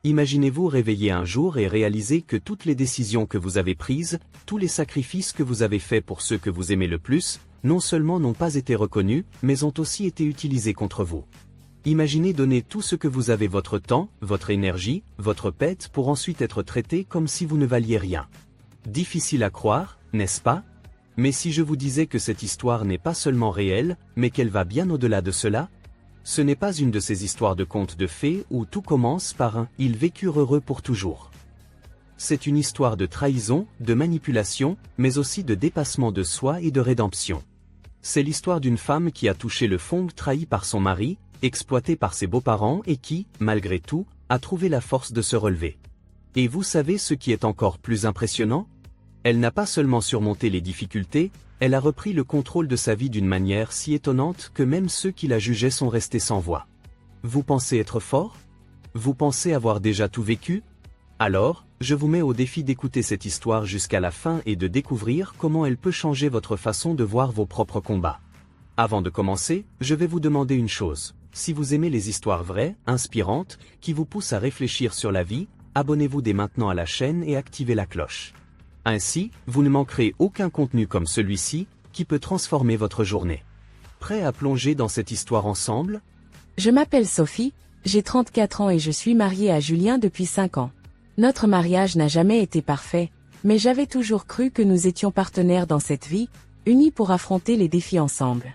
Imaginez-vous réveiller un jour et réaliser que toutes les décisions que vous avez prises, tous les sacrifices que vous avez faits pour ceux que vous aimez le plus, non seulement n'ont pas été reconnus, mais ont aussi été utilisés contre vous. Imaginez donner tout ce que vous avez, votre temps, votre énergie, votre pète, pour ensuite être traité comme si vous ne valiez rien. Difficile à croire, n'est-ce pas? Mais si je vous disais que cette histoire n'est pas seulement réelle, mais qu'elle va bien au-delà de cela? Ce n'est pas une de ces histoires de contes de fées où tout commence par un « ils vécurent heureux pour toujours ». C'est une histoire de trahison, de manipulation, mais aussi de dépassement de soi et de rédemption. C'est l'histoire d'une femme qui a touché le fond, trahie par son mari, exploitée par ses beaux-parents et qui, malgré tout, a trouvé la force de se relever. Et vous savez ce qui est encore plus impressionnant? Elle n'a pas seulement surmonté les difficultés, elle a repris le contrôle de sa vie d'une manière si étonnante que même ceux qui la jugeaient sont restés sans voix. Vous pensez être fort? Vous pensez avoir déjà tout vécu? Alors, je vous mets au défi d'écouter cette histoire jusqu'à la fin et de découvrir comment elle peut changer votre façon de voir vos propres combats. Avant de commencer, je vais vous demander une chose. Si vous aimez les histoires vraies, inspirantes, qui vous poussent à réfléchir sur la vie, abonnez-vous dès maintenant à la chaîne et activez la cloche. Ainsi, vous ne manquerez aucun contenu comme celui-ci, qui peut transformer votre journée. Prêt à plonger dans cette histoire ensemble? Je m'appelle Sophie, j'ai 34 ans et je suis mariée à Julien depuis 5 ans. Notre mariage n'a jamais été parfait, mais j'avais toujours cru que nous étions partenaires dans cette vie, unis pour affronter les défis ensemble.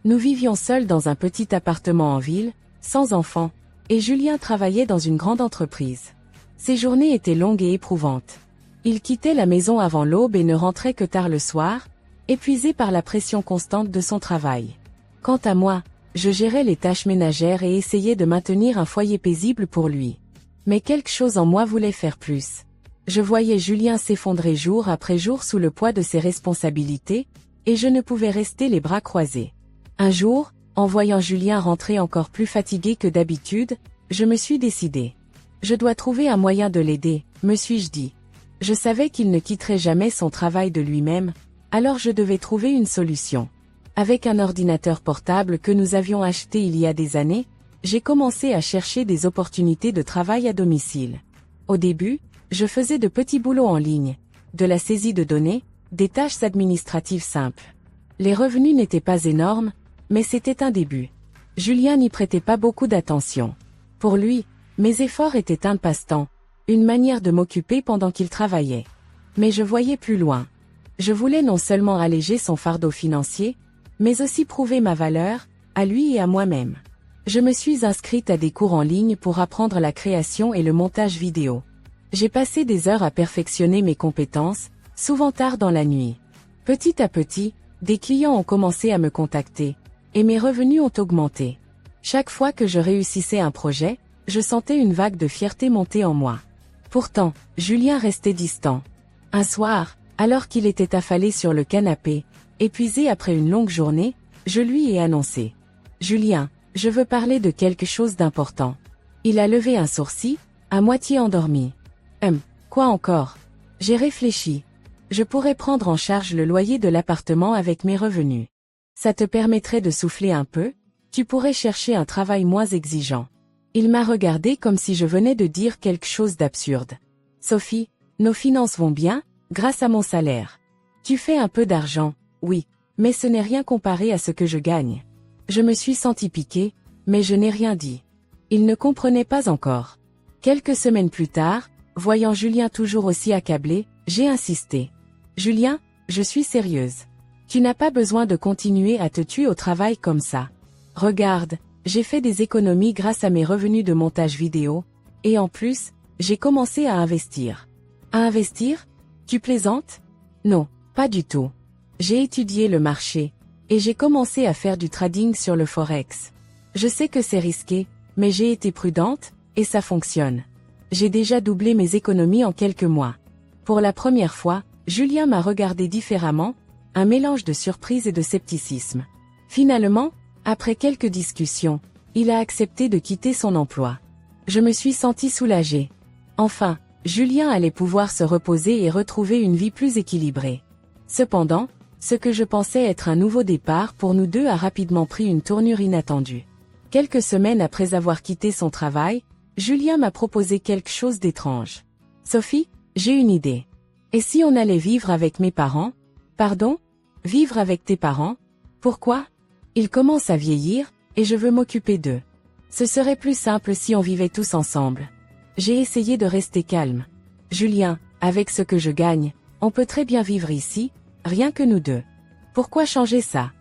Nous vivions seuls dans un petit appartement en ville, sans enfants, et Julien travaillait dans une grande entreprise. Ses journées étaient longues et éprouvantes. Il quittait la maison avant l'aube et ne rentrait que tard le soir, épuisé par la pression constante de son travail. Quant à moi, je gérais les tâches ménagères et essayais de maintenir un foyer paisible pour lui. Mais quelque chose en moi voulait faire plus. Je voyais Julien s'effondrer jour après jour sous le poids de ses responsabilités, et je ne pouvais rester les bras croisés. Un jour, en voyant Julien rentrer encore plus fatigué que d'habitude, je me suis décidée. Je dois trouver un moyen de l'aider, me suis-je dit. Je savais qu'il ne quitterait jamais son travail de lui-même, alors je devais trouver une solution. Avec un ordinateur portable que nous avions acheté il y a des années, j'ai commencé à chercher des opportunités de travail à domicile. Au début, je faisais de petits boulots en ligne, de la saisie de données, des tâches administratives simples. Les revenus n'étaient pas énormes, mais c'était un début. Julien n'y prêtait pas beaucoup d'attention. Pour lui, mes efforts étaient un passe-temps, une manière de m'occuper pendant qu'il travaillait. Mais je voyais plus loin. Je voulais non seulement alléger son fardeau financier, mais aussi prouver ma valeur, à lui et à moi-même. Je me suis inscrite à des cours en ligne pour apprendre la création et le montage vidéo. J'ai passé des heures à perfectionner mes compétences, souvent tard dans la nuit. Petit à petit, des clients ont commencé à me contacter, et mes revenus ont augmenté. Chaque fois que je réussissais un projet, je sentais une vague de fierté monter en moi. Pourtant, Julien restait distant. Un soir, alors qu'il était affalé sur le canapé, épuisé après une longue journée, je lui ai annoncé. « Julien, je veux parler de quelque chose d'important. » Il a levé un sourcil, à moitié endormi. « Quoi encore ?» J'ai réfléchi. « Je pourrais prendre en charge le loyer de l'appartement avec mes revenus. Ça te permettrait de souffler un peu, tu pourrais chercher un travail moins exigeant. » Il m'a regardé comme si je venais de dire quelque chose d'absurde. « Sophie, nos finances vont bien, grâce à mon salaire. Tu fais un peu d'argent, oui, mais ce n'est rien comparé à ce que je gagne. » Je me suis senti piqué, mais je n'ai rien dit. Il ne comprenait pas encore. Quelques semaines plus tard, voyant Julien toujours aussi accablé, j'ai insisté. « Julien, je suis sérieuse. Tu n'as pas besoin de continuer à te tuer au travail comme ça. Regarde, j'ai fait des économies grâce à mes revenus de montage vidéo, et en plus, j'ai commencé à investir. » « À investir? Tu plaisantes? » « Non, pas du tout. J'ai étudié le marché, et j'ai commencé à faire du trading sur le Forex. Je sais que c'est risqué, mais j'ai été prudente, et ça fonctionne. J'ai déjà doublé mes économies en quelques mois. Pour la première fois, Julien m'a regardé différemment, un mélange de surprise et de scepticisme. Finalement, après quelques discussions, il a accepté de quitter son emploi. Je me suis sentie soulagée. Enfin, Julien allait pouvoir se reposer et retrouver une vie plus équilibrée. Cependant, ce que je pensais être un nouveau départ pour nous deux a rapidement pris une tournure inattendue. Quelques semaines après avoir quitté son travail, Julien m'a proposé quelque chose d'étrange. Sophie, j'ai une idée. Et si on allait vivre avec mes parents? Pardon? Vivre avec tes parents? Pourquoi? Ils commencent à vieillir, et je veux m'occuper d'eux. Ce serait plus simple si on vivait tous ensemble. J'ai essayé de rester calme. Julien, avec ce que je gagne, on peut très bien vivre ici, rien que nous deux. Pourquoi changer ça?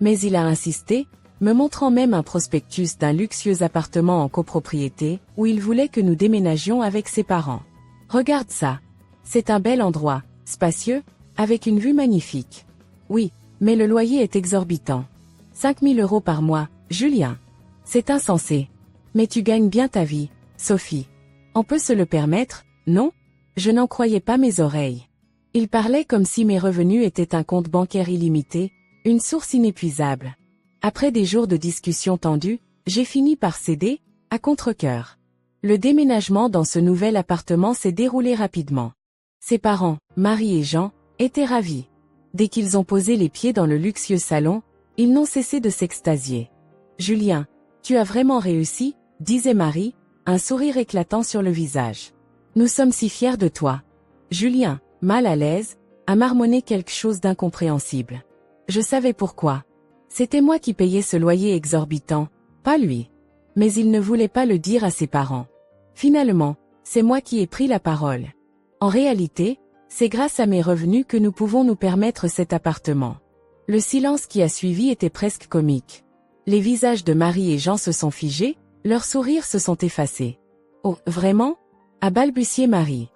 Mais il a insisté, me montrant même un prospectus d'un luxueux appartement en copropriété, où il voulait que nous déménagions avec ses parents. Regarde ça. C'est un bel endroit, spacieux, avec une vue magnifique. Oui, mais le loyer est exorbitant. 5 000 € par mois, Julien. C'est insensé. Mais tu gagnes bien ta vie, Sophie. On peut se le permettre, non? Je n'en croyais pas mes oreilles. Il parlait comme si mes revenus étaient un compte bancaire illimité, une source inépuisable. Après des jours de discussions tendues, j'ai fini par céder, à contre-cœur. Le déménagement dans ce nouvel appartement s'est déroulé rapidement. Ses parents, Marie et Jean, étaient ravis. Dès qu'ils ont posé les pieds dans le luxueux salon, ils n'ont cessé de s'extasier. « Julien, tu as vraiment réussi », disait Marie, un sourire éclatant sur le visage. « Nous sommes si fiers de toi. » Julien, mal à l'aise, a marmonné quelque chose d'incompréhensible. Je savais pourquoi. C'était moi qui payais ce loyer exorbitant, pas lui. Mais il ne voulait pas le dire à ses parents. Finalement, c'est moi qui ai pris la parole. En réalité, c'est grâce à mes revenus que nous pouvons nous permettre cet appartement. Le silence qui a suivi était presque comique. Les visages de Marie et Jean se sont figés, leurs sourires se sont effacés. « Oh, vraiment ?» a balbutié Marie.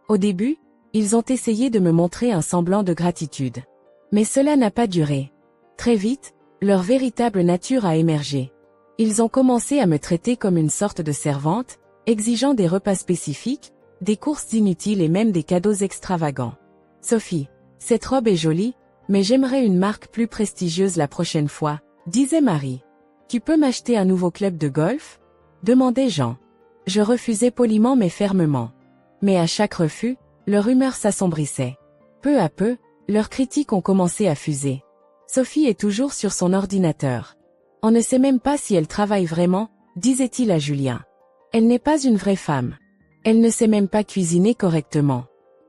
Au début, ils ont essayé de me montrer un semblant de gratitude. Mais cela n'a pas duré. Très vite, leur véritable nature a émergé. Ils ont commencé à me traiter comme une sorte de servante, exigeant des repas spécifiques, des courses inutiles et même des cadeaux extravagants. « Sophie, cette robe est jolie, mais j'aimerais une marque plus prestigieuse la prochaine fois, » disait Marie. « Tu peux m'acheter un nouveau club de golf ?» demandait Jean. Je refusais poliment mais fermement. Mais à chaque refus, leur humeur s'assombrissait. Peu à peu, leurs critiques ont commencé à fuser. Sophie est toujours sur son ordinateur. On ne sait même pas si elle travaille vraiment, disait-il à Julien. Elle n'est pas une vraie femme. Elle ne sait même pas cuisiner correctement.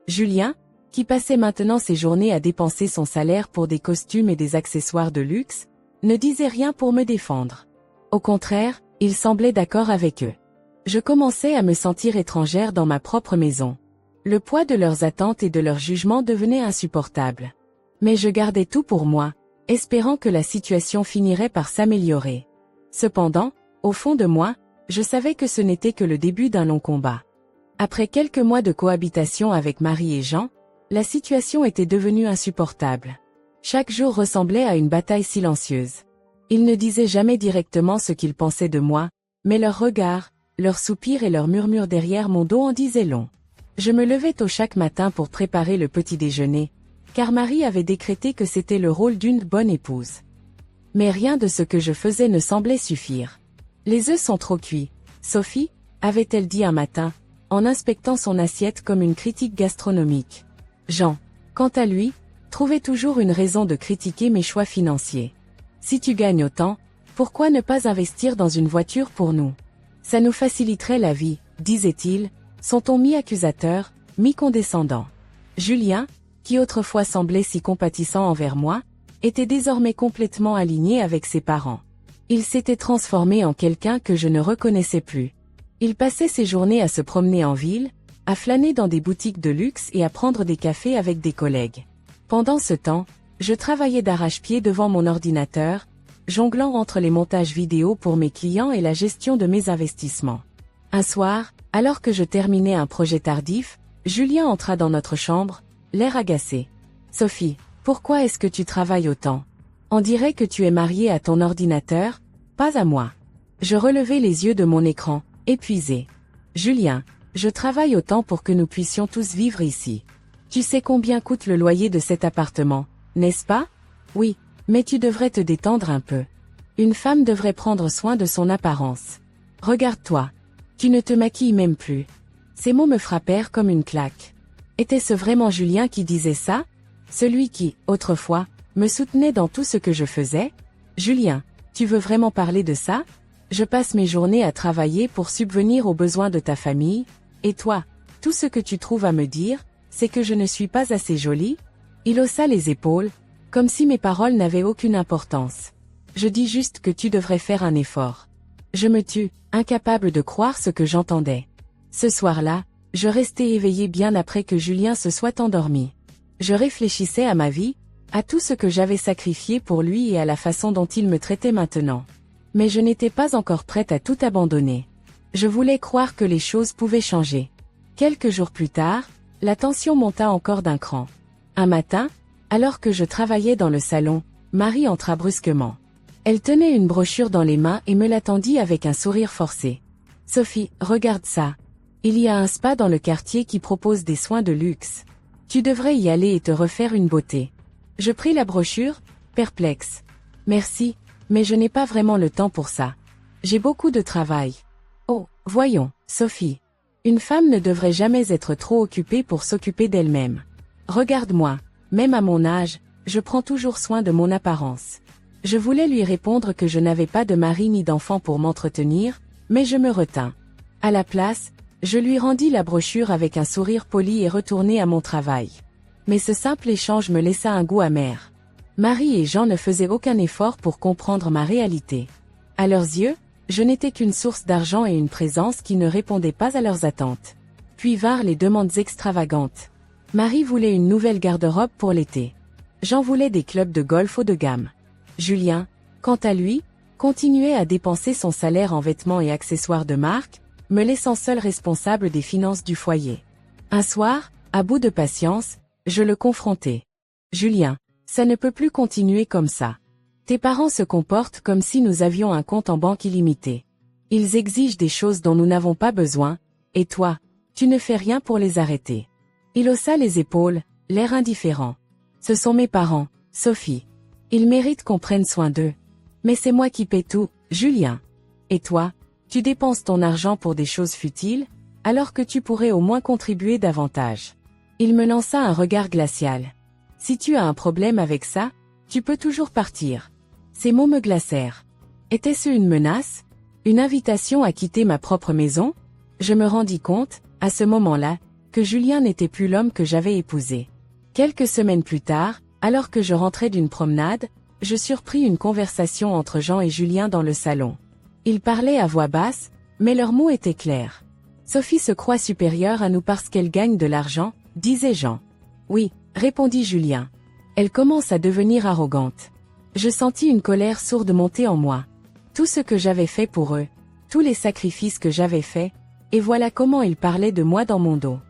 Julien, qui passait maintenant ses journées à dépenser son salaire pour des costumes et des accessoires de luxe, ne disait rien pour me défendre. Au contraire, il semblait d'accord avec eux. Je commençais à me sentir étrangère dans ma propre maison. Le poids de leurs attentes et de leurs jugements devenait insupportable. Mais je gardais tout pour moi, espérant que la situation finirait par s'améliorer. Cependant, au fond de moi, je savais que ce n'était que le début d'un long combat. Après quelques mois de cohabitation avec Marie et Jean, la situation était devenue insupportable. Chaque jour ressemblait à une bataille silencieuse. Ils ne disaient jamais directement ce qu'ils pensaient de moi, mais leurs regards, leurs soupirs et leurs murmures derrière mon dos en disaient long. Je me levais tôt chaque matin pour préparer le petit déjeuner, car Marie avait décrété que c'était le rôle d'une bonne épouse. Mais rien de ce que je faisais ne semblait suffire. Les œufs sont trop cuits, Sophie, avait-elle dit un matin, en inspectant son assiette comme une critique gastronomique. Jean, quant à lui, trouvait toujours une raison de critiquer mes choix financiers. Si tu gagnes autant, pourquoi ne pas investir dans une voiture pour nous? Ça nous faciliterait la vie, disait-il, son ton mi-accusateur, mi-condescendant. Julien, qui autrefois semblait si compatissant envers moi, était désormais complètement aligné avec ses parents. Il s'était transformé en quelqu'un que je ne reconnaissais plus. Il passait ses journées à se promener en ville, à flâner dans des boutiques de luxe et à prendre des cafés avec des collègues. Pendant ce temps, je travaillais d'arrache-pied devant mon ordinateur, jonglant entre les montages vidéo pour mes clients et la gestion de mes investissements. Un soir, alors que je terminais un projet tardif, Julien entra dans notre chambre, l'air agacé. « Sophie, pourquoi est-ce que tu travailles autant? On dirait que tu es mariée à ton ordinateur, pas à moi. » Je relevai les yeux de mon écran, épuisé. « Julien, je travaille autant pour que nous puissions tous vivre ici. Tu sais combien coûte le loyer de cet appartement, n'est-ce pas? Oui, mais tu devrais te détendre un peu. Une femme devrait prendre soin de son apparence. Regarde-toi. Tu ne te maquilles même plus. » Ces mots me frappèrent comme une claque. Était-ce vraiment Julien qui disait ça? Celui qui, autrefois, me soutenait dans tout ce que je faisais? « Julien, tu veux vraiment parler de ça? » Je passe mes journées à travailler pour subvenir aux besoins de ta famille, et toi, tout ce que tu trouves à me dire, c'est que je ne suis pas assez jolie? Il haussa les épaules, comme si mes paroles n'avaient aucune importance. Je dis juste que tu devrais faire un effort. Je me tue, incapable de croire ce que j'entendais. Ce soir-là, je restais éveillée bien après que Julien se soit endormi. Je réfléchissais à ma vie, à tout ce que j'avais sacrifié pour lui et à la façon dont il me traitait maintenant. Mais je n'étais pas encore prête à tout abandonner. Je voulais croire que les choses pouvaient changer. Quelques jours plus tard, la tension monta encore d'un cran. Un matin, alors que je travaillais dans le salon, Marie entra brusquement. Elle tenait une brochure dans les mains et me la tendit avec un sourire forcé. « Sophie, regarde ça. Il y a un spa dans le quartier qui propose des soins de luxe. Tu devrais y aller et te refaire une beauté. » Je pris la brochure, perplexe. « Merci, mais je n'ai pas vraiment le temps pour ça. J'ai beaucoup de travail. » Oh, voyons, Sophie. Une femme ne devrait jamais être trop occupée pour s'occuper d'elle-même. Regarde-moi, même à mon âge, je prends toujours soin de mon apparence. Je voulais lui répondre que je n'avais pas de mari ni d'enfant pour m'entretenir, mais je me retins. À la place, je lui rendis la brochure avec un sourire poli et retournai à mon travail. Mais ce simple échange me laissa un goût amer. Marie et Jean ne faisaient aucun effort pour comprendre ma réalité. À leurs yeux, je n'étais qu'une source d'argent et une présence qui ne répondait pas à leurs attentes. Puis vinrent les demandes extravagantes. Marie voulait une nouvelle garde-robe pour l'été. Jean voulait des clubs de golf haut de gamme. Julien, quant à lui, continuait à dépenser son salaire en vêtements et accessoires de marque, me laissant seul responsable des finances du foyer. Un soir, à bout de patience, je le confrontai. « Julien, ça ne peut plus continuer comme ça. Tes parents se comportent comme si nous avions un compte en banque illimité. Ils exigent des choses dont nous n'avons pas besoin, et toi, tu ne fais rien pour les arrêter. » Il haussa les épaules, l'air indifférent. « Ce sont mes parents, Sophie. Ils méritent qu'on prenne soin d'eux. Mais c'est moi qui paie tout, Julien. Et toi, tu dépenses ton argent pour des choses futiles, alors que tu pourrais au moins contribuer davantage. » Il me lança un regard glacial. « Si tu as un problème avec ça, tu peux toujours partir. » Ces mots me glacèrent. Était-ce une menace? Une invitation à quitter ma propre maison? Je me rendis compte, à ce moment-là, que Julien n'était plus l'homme que j'avais épousé. Quelques semaines plus tard, alors que je rentrais d'une promenade, je surpris une conversation entre Jean et Julien dans le salon. Ils parlaient à voix basse, mais leurs mots étaient clairs. « Sophie se croit supérieure à nous parce qu'elle gagne de l'argent, » disait Jean. « Oui, » répondit Julien. « Elle commence à devenir arrogante. » Je sentis une colère sourde monter en moi. Tout ce que j'avais fait pour eux, tous les sacrifices que j'avais faits, et voilà comment ils parlaient de moi dans mon dos.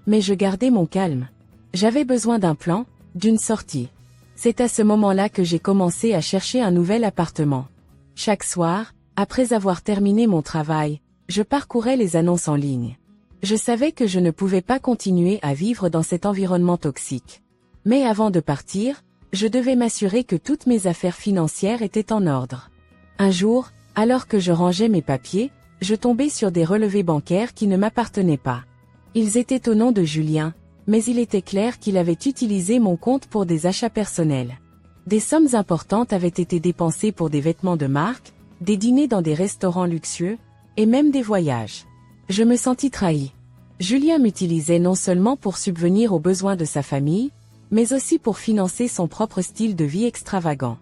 Mais je gardais mon calme. J'avais besoin d'un plan, d'une sortie. C'est à ce moment-là que j'ai commencé à chercher un nouvel appartement. Chaque soir, après avoir terminé mon travail, je parcourais les annonces en ligne. Je savais que je ne pouvais pas continuer à vivre dans cet environnement toxique. Mais avant de partir, je devais m'assurer que toutes mes affaires financières étaient en ordre. Un jour, alors que je rangeais mes papiers, je tombais sur des relevés bancaires qui ne m'appartenaient pas. Ils étaient au nom de Julien, mais il était clair qu'il avait utilisé mon compte pour des achats personnels. Des sommes importantes avaient été dépensées pour des vêtements de marque, des dîners dans des restaurants luxueux, et même des voyages. Je me sentis trahi. Julien m'utilisait non seulement pour subvenir aux besoins de sa famille, mais aussi pour financer son propre style de vie extravagant.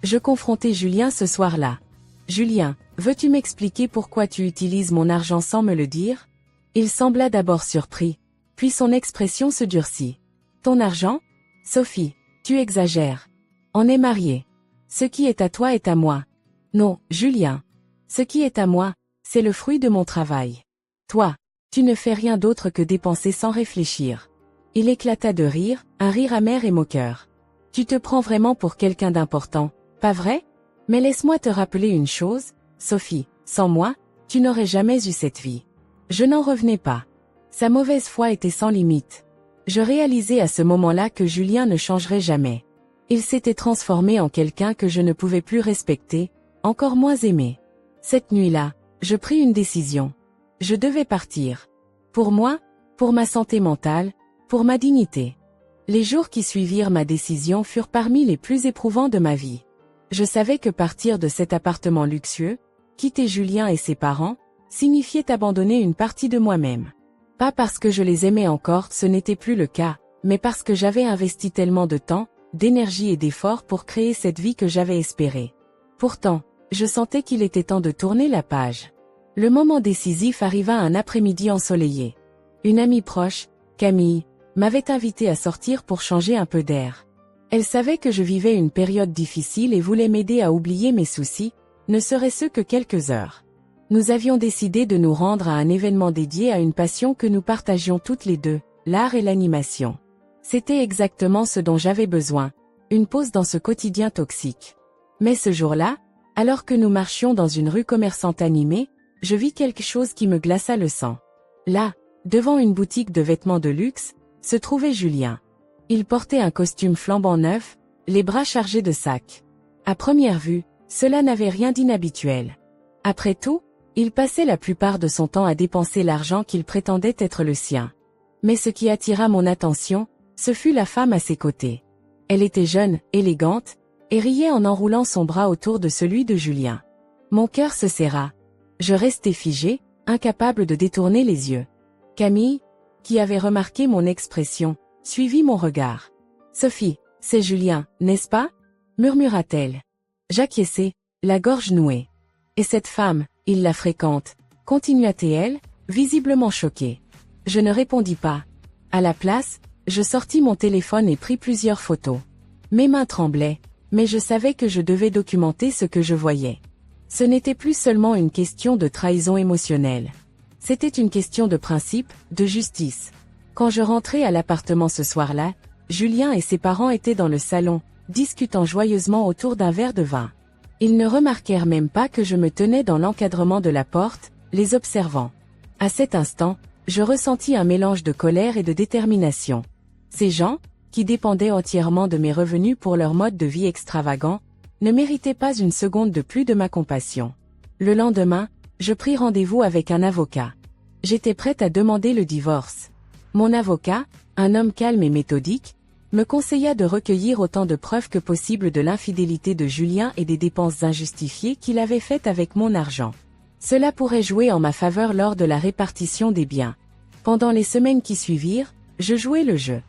Je confrontai Julien ce soir-là. « Julien, veux-tu m'expliquer pourquoi tu utilises mon argent sans me le dire ?» Il sembla d'abord surpris, puis son expression se durcit. « Ton argent? Sophie, tu exagères. On est mariés. Ce qui est à toi est à moi. » « Non, Julien. Ce qui est à moi, c'est le fruit de mon travail. Toi, tu ne fais rien d'autre que dépenser sans réfléchir. » Il éclata de rire, un rire amer et moqueur. « Tu te prends vraiment pour quelqu'un d'important, pas vrai? Mais laisse-moi te rappeler une chose, Sophie, sans moi, tu n'aurais jamais eu cette vie. » Je n'en revenais pas. Sa mauvaise foi était sans limite. Je réalisais à ce moment-là que Julien ne changerait jamais. Il s'était transformé en quelqu'un que je ne pouvais plus respecter, encore moins aimer. Cette nuit-là, je pris une décision. Je devais partir. Pour moi, pour ma santé mentale, pour ma dignité. Les jours qui suivirent ma décision furent parmi les plus éprouvants de ma vie. Je savais que partir de cet appartement luxueux, quitter Julien et ses parents, signifiait abandonner une partie de moi-même. Pas parce que je les aimais encore, ce n'était plus le cas, mais parce que j'avais investi tellement de temps, d'énergie et d'efforts pour créer cette vie que j'avais espérée. Pourtant, je sentais qu'il était temps de tourner la page. Le moment décisif arriva un après-midi ensoleillé. Une amie proche, Camille, m'avait invité à sortir pour changer un peu d'air. Elle savait que je vivais une période difficile et voulait m'aider à oublier mes soucis, ne serait-ce que quelques heures. Nous avions décidé de nous rendre à un événement dédié à une passion que nous partagions toutes les deux, l'art et l'animation. C'était exactement ce dont j'avais besoin, une pause dans ce quotidien toxique. Mais ce jour-là, alors que nous marchions dans une rue commerçante animée, je vis quelque chose qui me glaça le sang. Là, devant une boutique de vêtements de luxe, se trouvait Julien. Il portait un costume flambant neuf, les bras chargés de sacs. À première vue, cela n'avait rien d'inhabituel. Après tout, il passait la plupart de son temps à dépenser l'argent qu'il prétendait être le sien. Mais ce qui attira mon attention, ce fut la femme à ses côtés. Elle était jeune, élégante, et riait en enroulant son bras autour de celui de Julien. Mon cœur se serra. Je restai figé, incapable de détourner les yeux. Camille, qui avait remarqué mon expression, suivit mon regard. « Sophie, c'est Julien, n'est-ce pas ?» murmura-t-elle. J'acquiesçai, la gorge nouée. « Et cette femme, il la fréquente ?» continua-t-elle, visiblement choquée. Je ne répondis pas. À la place, je sortis mon téléphone et pris plusieurs photos. Mes mains tremblaient, mais je savais que je devais documenter ce que je voyais. Ce n'était plus seulement une question de trahison émotionnelle. C'était une question de principe, de justice. Quand je rentrai à l'appartement ce soir-là, Julien et ses parents étaient dans le salon, discutant joyeusement autour d'un verre de vin. Ils ne remarquèrent même pas que je me tenais dans l'encadrement de la porte, les observant. À cet instant, je ressentis un mélange de colère et de détermination. Ces gens, qui dépendaient entièrement de mes revenus pour leur mode de vie extravagant, ne méritaient pas une seconde de plus de ma compassion. Le lendemain, je pris rendez-vous avec un avocat. J'étais prête à demander le divorce. Mon avocat, un homme calme et méthodique, me conseilla de recueillir autant de preuves que possible de l'infidélité de Julien et des dépenses injustifiées qu'il avait faites avec mon argent. Cela pourrait jouer en ma faveur lors de la répartition des biens. Pendant les semaines qui suivirent, je jouai le jeu.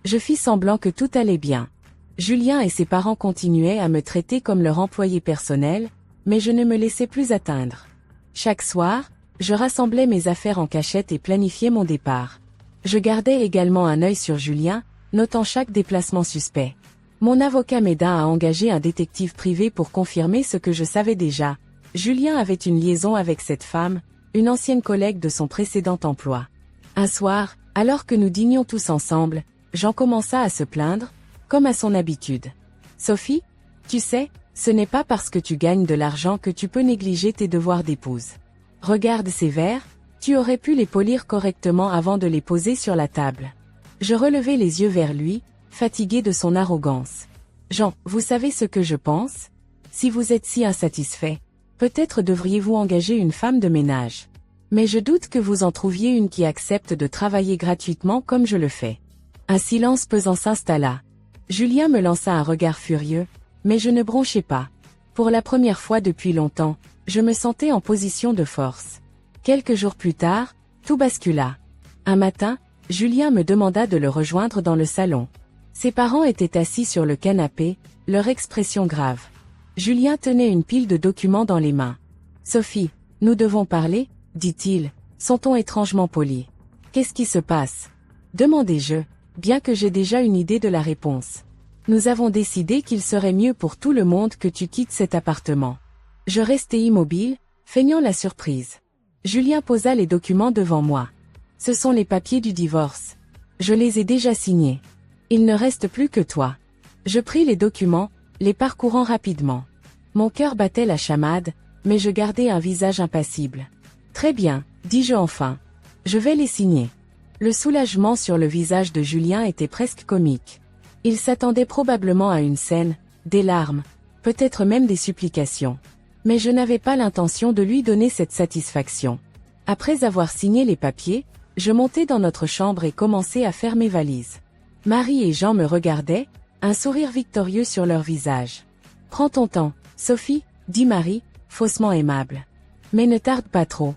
Je fis semblant que tout allait bien. Julien et ses parents continuaient à me traiter comme leur employé personnel, mais je ne me laissais plus atteindre. Chaque soir, je rassemblais mes affaires en cachette et planifiais mon départ. Je gardais également un œil sur Julien, notant chaque déplacement suspect. Mon avocat m'aida à engager un détective privé pour confirmer ce que je savais déjà. Julien avait une liaison avec cette femme, une ancienne collègue de son précédent emploi. Un soir, alors que nous dînions tous ensemble, Jean commença à se plaindre, comme à son habitude. « Sophie, tu sais, ce n'est pas parce que tu gagnes de l'argent que tu peux négliger tes devoirs d'épouse. Regarde ces verres, tu aurais pu les polir correctement avant de les poser sur la table. » Je relevai les yeux vers lui, fatigué de son arrogance. « Jean, vous savez ce que je pense ? Si vous êtes si insatisfait, peut-être devriez-vous engager une femme de ménage. Mais je doute que vous en trouviez une qui accepte de travailler gratuitement comme je le fais. » Un silence pesant s'installa. Julien me lança un regard furieux, mais je ne bronchai pas. Pour la première fois depuis longtemps, je me sentais en position de force. Quelques jours plus tard, tout bascula. Un matin, Julien me demanda de le rejoindre dans le salon. Ses parents étaient assis sur le canapé, leur expression grave. Julien tenait une pile de documents dans les mains. « Sophie, nous devons parler ?» dit-il, son ton étrangement poli. « Qu'est-ce qui se passe ?» demandai-je, bien que j'ai déjà une idée de la réponse. « Nous avons décidé qu'il serait mieux pour tout le monde que tu quittes cet appartement. » Je restai immobile, feignant la surprise. Julien posa les documents devant moi. « Ce sont les papiers du divorce. Je les ai déjà signés. Il ne reste plus que toi. » Je pris les documents, les parcourant rapidement. Mon cœur battait la chamade, mais je gardais un visage impassible. « Très bien, dis-je enfin. Je vais les signer. » Le soulagement sur le visage de Julien était presque comique. Il s'attendait probablement à une scène, des larmes, peut-être même des supplications. Mais je n'avais pas l'intention de lui donner cette satisfaction. Après avoir signé les papiers, je montai dans notre chambre et commençai à faire mes valises. Marie et Jean me regardaient, un sourire victorieux sur leur visage. « Prends ton temps, Sophie, dit Marie, faussement aimable. Mais ne tarde pas trop.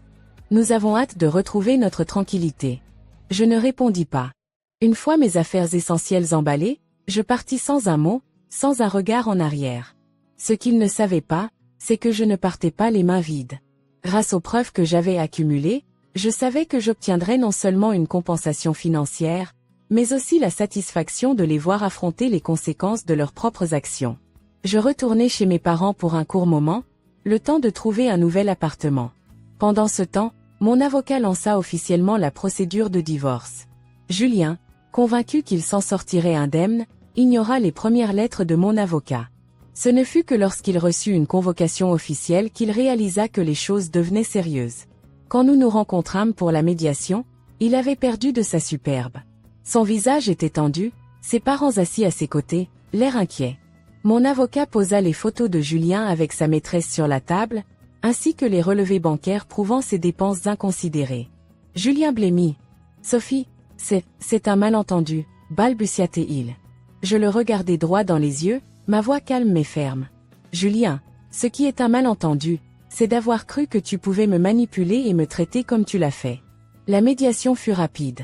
Nous avons hâte de retrouver notre tranquillité. Je ne répondis pas. Une fois mes affaires essentielles emballées, je partis sans un mot, sans un regard en arrière. Ce qu'il ne savait pas, c'est que je ne partais pas les mains vides. Grâce aux preuves que j'avais accumulées, je savais que j'obtiendrais non seulement une compensation financière, mais aussi la satisfaction de les voir affronter les conséquences de leurs propres actions. Je retournai chez mes parents pour un court moment, le temps de trouver un nouvel appartement. Pendant ce temps, mon avocat lança officiellement la procédure de divorce. Julien, convaincu qu'il s'en sortirait indemne, ignora les premières lettres de mon avocat. Ce ne fut que lorsqu'il reçut une convocation officielle qu'il réalisa que les choses devenaient sérieuses. Quand nous nous rencontrâmes pour la médiation, il avait perdu de sa superbe. Son visage était tendu, ses parents assis à ses côtés, l'air inquiet. Mon avocat posa les photos de Julien avec sa maîtresse sur la table, ainsi que les relevés bancaires prouvant ses dépenses inconsidérées. Julien blêmit. « Sophie, c'est un malentendu, balbutia-t-il. Je le regardai droit dans les yeux, ma voix calme mais ferme. « Julien, ce qui est un malentendu, c'est d'avoir cru que tu pouvais me manipuler et me traiter comme tu l'as fait. » La médiation fut rapide.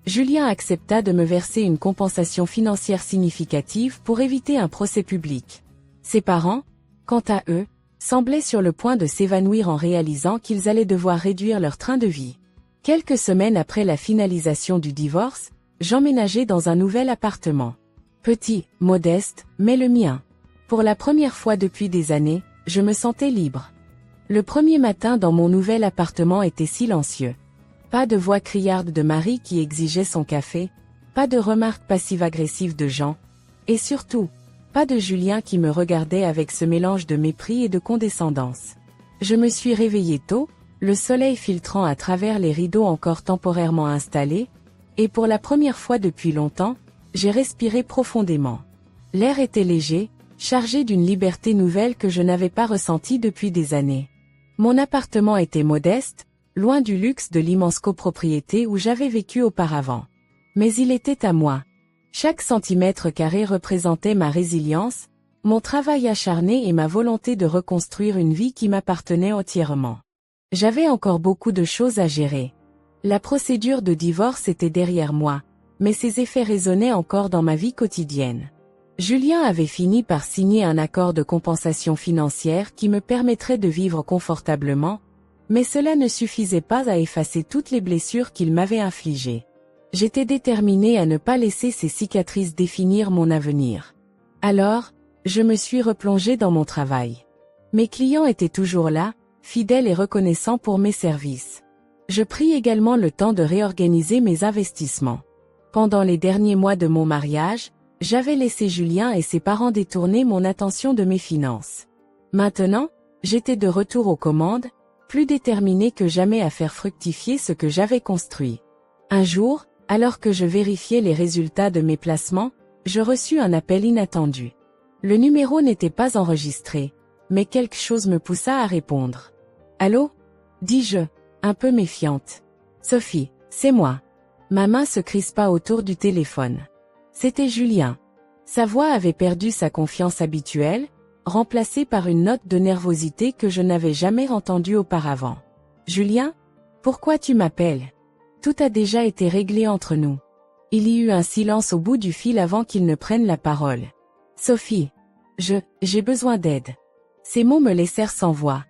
Julien accepta de me verser une compensation financière significative pour éviter un procès public. Ses parents, quant à eux, semblaient sur le point de s'évanouir en réalisant qu'ils allaient devoir réduire leur train de vie. Quelques semaines après la finalisation du divorce, j'emménageai dans un nouvel appartement. Petit, modeste, mais le mien. Pour la première fois depuis des années, je me sentais libre. Le premier matin dans mon nouvel appartement était silencieux. Pas de voix criarde de Marie qui exigeait son café, pas de remarques passives-agressives de Jean, et surtout, pas de Julien qui me regardait avec ce mélange de mépris et de condescendance. Je me suis réveillée tôt, le soleil filtrant à travers les rideaux encore temporairement installés, et pour la première fois depuis longtemps, j'ai respiré profondément. L'air était léger, chargé d'une liberté nouvelle que je n'avais pas ressentie depuis des années. Mon appartement était modeste, loin du luxe de l'immense copropriété où j'avais vécu auparavant. Mais il était à moi. Chaque centimètre carré représentait ma résilience, mon travail acharné et ma volonté de reconstruire une vie qui m'appartenait entièrement. J'avais encore beaucoup de choses à gérer. La procédure de divorce était derrière moi, mais ses effets résonnaient encore dans ma vie quotidienne. Julien avait fini par signer un accord de compensation financière qui me permettrait de vivre confortablement, mais cela ne suffisait pas à effacer toutes les blessures qu'il m'avait infligées. J'étais déterminée à ne pas laisser ces cicatrices définir mon avenir. Alors, je me suis replongée dans mon travail. Mes clients étaient toujours là, fidèles et reconnaissants pour mes services. Je pris également le temps de réorganiser mes investissements. Pendant les derniers mois de mon mariage, j'avais laissé Julien et ses parents détourner mon attention de mes finances. Maintenant, j'étais de retour aux commandes, plus déterminée que jamais à faire fructifier ce que j'avais construit. Un jour, alors que je vérifiais les résultats de mes placements, je reçus un appel inattendu. Le numéro n'était pas enregistré, mais quelque chose me poussa à répondre. « Allô ?» dis-je, un peu méfiante. « Sophie, c'est moi. » Ma main se crispa autour du téléphone. C'était Julien. Sa voix avait perdu sa confiance habituelle, remplacée par une note de nervosité que je n'avais jamais entendue auparavant. « Julien, pourquoi tu m'appelles ? Tout a déjà été réglé entre nous. » Il y eut un silence au bout du fil avant qu'il ne prenne la parole. « Sophie, j'ai besoin d'aide. » Ces mots me laissèrent sans voix.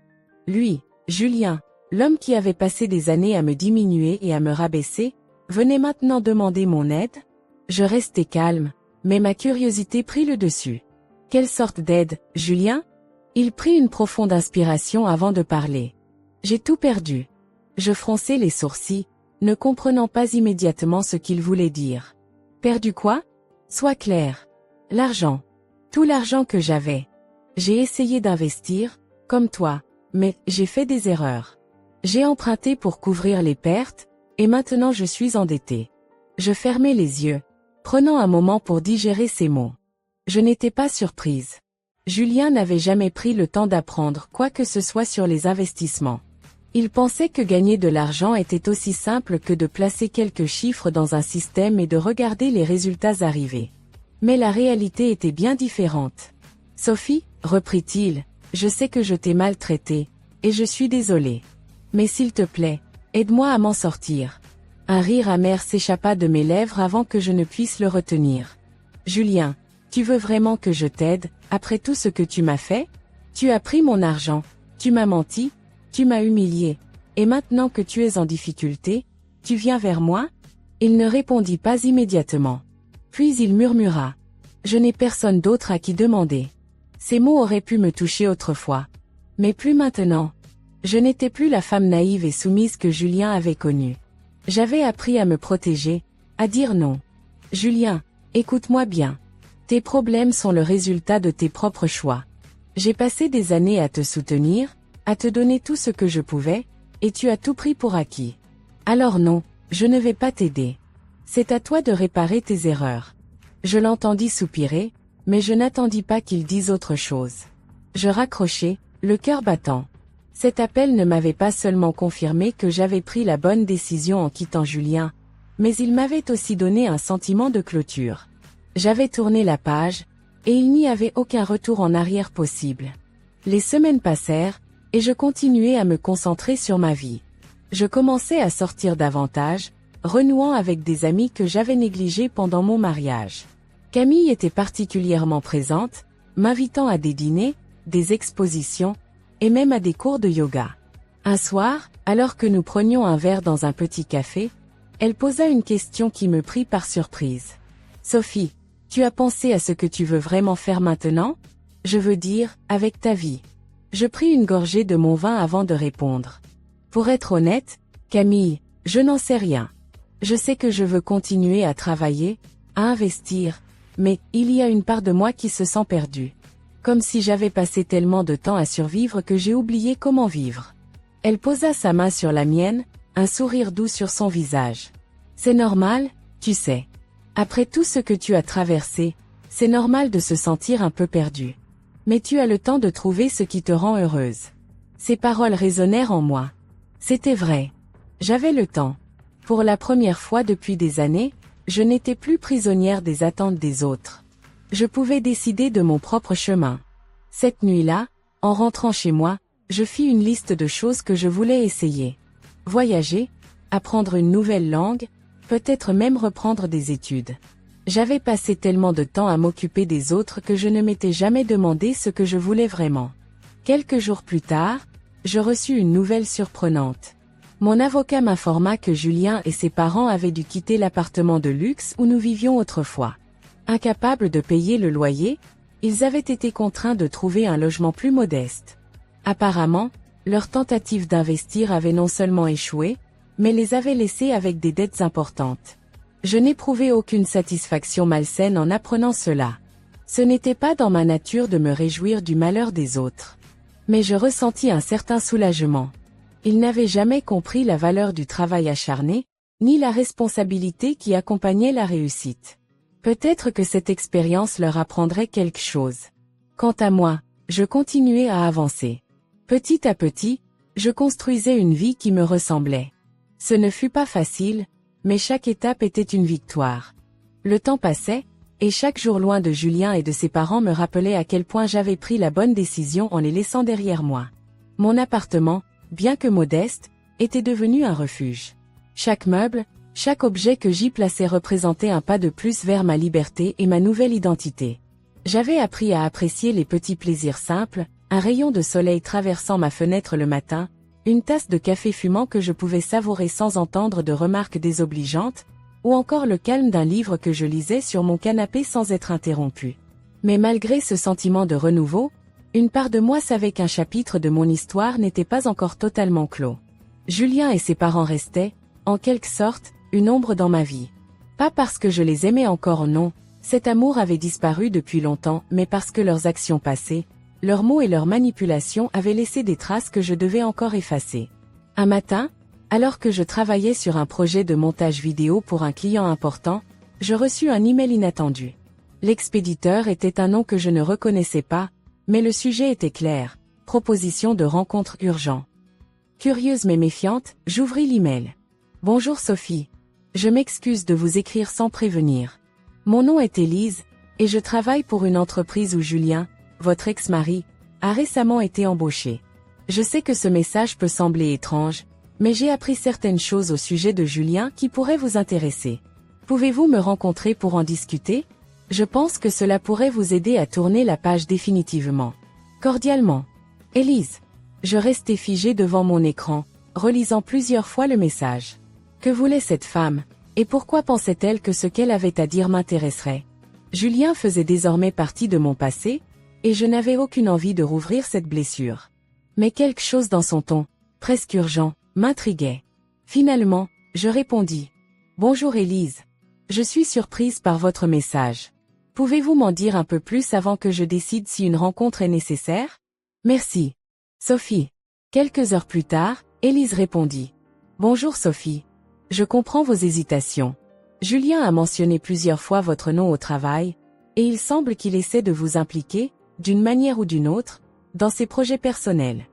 Lui, Julien, l'homme qui avait passé des années à me diminuer et à me rabaisser, venait maintenant demander mon aide. Je restai calme, mais ma curiosité prit le dessus. « Quelle sorte d'aide, Julien ?» Il prit une profonde inspiration avant de parler. « J'ai tout perdu. » Je fronçai les sourcils, ne comprenant pas immédiatement ce qu'il voulait dire. « Perdu quoi ? Sois clair. »« L'argent. Tout l'argent que j'avais. J'ai essayé d'investir, comme toi, mais j'ai fait des erreurs. J'ai emprunté pour couvrir les pertes, et maintenant je suis endetté. » Je fermai les yeux, prenant un moment pour digérer ces mots. Je n'étais pas surprise. Julien n'avait jamais pris le temps d'apprendre quoi que ce soit sur les investissements. Il pensait que gagner de l'argent était aussi simple que de placer quelques chiffres dans un système et de regarder les résultats arriver. Mais la réalité était bien différente. « Sophie, reprit-il, je sais que je t'ai maltraitée, et je suis désolée. Mais s'il te plaît, aide-moi à m'en sortir. Un rire amer s'échappa de mes lèvres avant que je ne puisse le retenir. Julien, tu veux vraiment que je t'aide, après tout ce que tu m'as fait? Tu as pris mon argent, tu m'as menti, tu m'as humilié, et maintenant que tu es en difficulté, tu viens vers moi? Il ne répondit pas immédiatement. Puis il murmura. Je n'ai personne d'autre à qui demander. Ces mots auraient pu me toucher autrefois. Mais plus maintenant. Je n'étais plus la femme naïve et soumise que Julien avait connue. J'avais appris à me protéger, à dire non. Julien, écoute-moi bien. Tes problèmes sont le résultat de tes propres choix. J'ai passé des années à te soutenir, à te donner tout ce que je pouvais, et tu as tout pris pour acquis. Alors non, je ne vais pas t'aider. C'est à toi de réparer tes erreurs. Je l'entendis soupirer, mais je n'attendis pas qu'il dise autre chose. Je raccrochai, le cœur battant. Cet appel ne m'avait pas seulement confirmé que j'avais pris la bonne décision en quittant Julien, mais il m'avait aussi donné un sentiment de clôture. J'avais tourné la page, et il n'y avait aucun retour en arrière possible. Les semaines passèrent, et je continuais à me concentrer sur ma vie. Je commençais à sortir davantage, renouant avec des amis que j'avais négligés pendant mon mariage. Camille était particulièrement présente, m'invitant à des dîners, des expositions, et même à des cours de yoga. Un soir, alors que nous prenions un verre dans un petit café, elle posa une question qui me prit par surprise. Sophie, tu as pensé à ce que tu veux vraiment faire maintenant? Je veux dire, avec ta vie. Je pris une gorgée de mon vin avant de répondre. Pour être honnête, Camille, je n'en sais rien. Je sais que je veux continuer à travailler, à investir, mais il y a une part de moi qui se sent perdue. Comme si j'avais passé tellement de temps à survivre que j'ai oublié comment vivre. Elle posa sa main sur la mienne, un sourire doux sur son visage. C'est normal, tu sais. Après tout ce que tu as traversé, c'est normal de se sentir un peu perdu. Mais tu as le temps de trouver ce qui te rend heureuse. Ces paroles résonnèrent en moi. C'était vrai. J'avais le temps. Pour la première fois depuis des années, je n'étais plus prisonnière des attentes des autres. Je pouvais décider de mon propre chemin. Cette nuit-là, en rentrant chez moi, je fis une liste de choses que je voulais essayer. Voyager, apprendre une nouvelle langue, peut-être même reprendre des études. J'avais passé tellement de temps à m'occuper des autres que je ne m'étais jamais demandé ce que je voulais vraiment. Quelques jours plus tard, je reçus une nouvelle surprenante. Mon avocat m'informa que Julien et ses parents avaient dû quitter l'appartement de luxe où nous vivions autrefois. Incapables de payer le loyer, ils avaient été contraints de trouver un logement plus modeste. Apparemment, leur tentative d'investir avait non seulement échoué, mais les avait laissés avec des dettes importantes. Je n'éprouvais aucune satisfaction malsaine en apprenant cela. Ce n'était pas dans ma nature de me réjouir du malheur des autres. Mais je ressentis un certain soulagement. Ils n'avaient jamais compris la valeur du travail acharné, ni la responsabilité qui accompagnait la réussite. Peut-être que cette expérience leur apprendrait quelque chose. Quant à moi, je continuais à avancer. Petit à petit, je construisais une vie qui me ressemblait. Ce ne fut pas facile, mais chaque étape était une victoire. Le temps passait, et chaque jour loin de Julien et de ses parents me rappelait à quel point j'avais pris la bonne décision en les laissant derrière moi. Mon appartement, bien que modeste, était devenu un refuge. Chaque meuble, chaque objet que j'y plaçais représentait un pas de plus vers ma liberté et ma nouvelle identité. J'avais appris à apprécier les petits plaisirs simples, un rayon de soleil traversant ma fenêtre le matin, une tasse de café fumant que je pouvais savourer sans entendre de remarques désobligeantes, ou encore le calme d'un livre que je lisais sur mon canapé sans être interrompu. Mais malgré ce sentiment de renouveau, une part de moi savait qu'un chapitre de mon histoire n'était pas encore totalement clos. Julien et ses parents restaient, en quelque sorte, une ombre dans ma vie. Pas parce que je les aimais encore, non, cet amour avait disparu depuis longtemps, mais parce que leurs actions passées, leurs mots et leurs manipulations avaient laissé des traces que je devais encore effacer. Un matin, alors que je travaillais sur un projet de montage vidéo pour un client important, je reçus un email inattendu. L'expéditeur était un nom que je ne reconnaissais pas, mais le sujet était clair, proposition de rencontre urgent. Curieuse mais méfiante, j'ouvris l'email. Bonjour Sophie. Je m'excuse de vous écrire sans prévenir. Mon nom est Élise, et je travaille pour une entreprise où Julien, votre ex-mari, a récemment été embauché. Je sais que ce message peut sembler étrange, mais j'ai appris certaines choses au sujet de Julien qui pourraient vous intéresser. Pouvez-vous me rencontrer pour en discuter? Je pense que cela pourrait vous aider à tourner la page définitivement. Cordialement. Élise. Je restais figée devant mon écran, relisant plusieurs fois le message. Que voulait cette femme, et pourquoi pensait-elle que ce qu'elle avait à dire m'intéresserait? Julien faisait désormais partie de mon passé, et je n'avais aucune envie de rouvrir cette blessure. Mais quelque chose dans son ton, presque urgent, m'intriguait. Finalement, je répondis. Bonjour Élise. Je suis surprise par votre message. Pouvez-vous m'en dire un peu plus avant que je décide si une rencontre est nécessaire? Merci. Sophie. Quelques heures plus tard, Élise répondit. Bonjour Sophie. Je comprends vos hésitations. Julien a mentionné plusieurs fois votre nom au travail, et il semble qu'il essaie de vous impliquer, d'une manière ou d'une autre, dans ses projets personnels.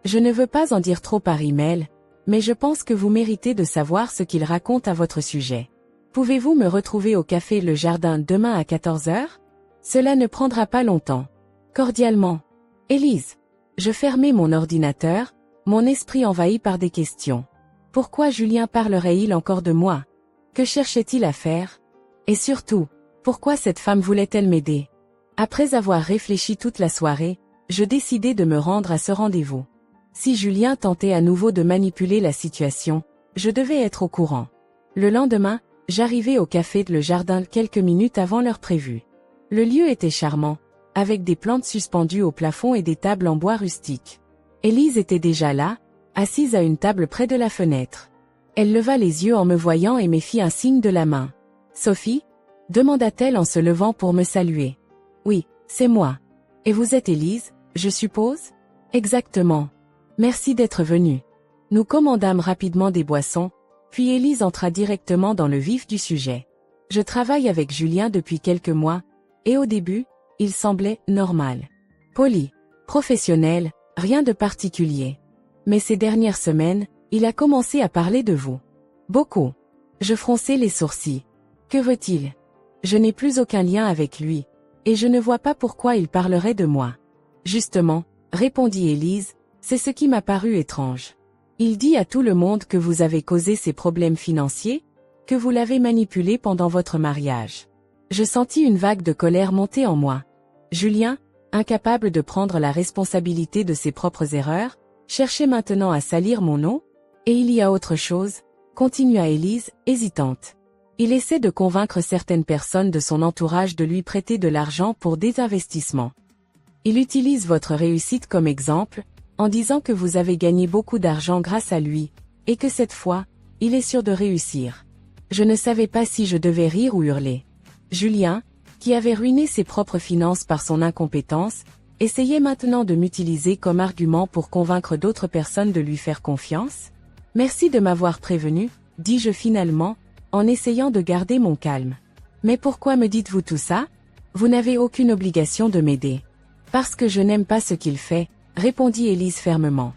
Je ne veux pas en dire trop par email, mais je pense que vous méritez de savoir ce qu'il raconte à votre sujet. Pouvez-vous me retrouver au café Le Jardin demain à 14 heures? Cela ne prendra pas longtemps. Cordialement. Élise. Je fermai mon ordinateur, mon esprit envahi par des questions. Pourquoi Julien parlerait-il encore de moi? Que cherchait-il à faire? Et surtout, pourquoi cette femme voulait-elle m'aider? Après avoir réfléchi toute la soirée, je décidai de me rendre à ce rendez-vous. Si Julien tentait à nouveau de manipuler la situation, je devais être au courant. Le lendemain, j'arrivai au café de Le Jardin quelques minutes avant l'heure prévue. Le lieu était charmant, avec des plantes suspendues au plafond et des tables en bois rustique. Élise était déjà là, assise à une table près de la fenêtre. Elle leva les yeux en me voyant et me fit un signe de la main. « Sophie ?» demanda-t-elle en se levant pour me saluer. « Oui, c'est moi. Et vous êtes Élise, je suppose ?»« Exactement. Merci d'être venue. » Nous commandâmes rapidement des boissons, puis Élise entra directement dans le vif du sujet. Je travaille avec Julien depuis quelques mois, et au début, il semblait normal. Poli, professionnel, rien de particulier. Mais ces dernières semaines, il a commencé à parler de vous. Beaucoup. Je fronçai les sourcils. Que veut-il? Je n'ai plus aucun lien avec lui, et je ne vois pas pourquoi il parlerait de moi. Justement, répondit Élise, c'est ce qui m'a paru étrange. Il dit à tout le monde que vous avez causé ses problèmes financiers, que vous l'avez manipulé pendant votre mariage. Je sentis une vague de colère monter en moi. Julien, incapable de prendre la responsabilité de ses propres erreurs, cherchait maintenant à salir mon nom? Et il y a autre chose, continua Élise, hésitante. Il essaie de convaincre certaines personnes de son entourage de lui prêter de l'argent pour des investissements. Il utilise votre réussite comme exemple, en disant que vous avez gagné beaucoup d'argent grâce à lui, et que cette fois, il est sûr de réussir. Je ne savais pas si je devais rire ou hurler. Julien, qui avait ruiné ses propres finances par son incompétence, essayait maintenant de m'utiliser comme argument pour convaincre d'autres personnes de lui faire confiance? Merci de m'avoir prévenu, dis-je finalement, en essayant de garder mon calme. Mais pourquoi me dites-vous tout ça? Vous n'avez aucune obligation de m'aider. Parce que je n'aime pas ce qu'il fait, répondit Élise fermement.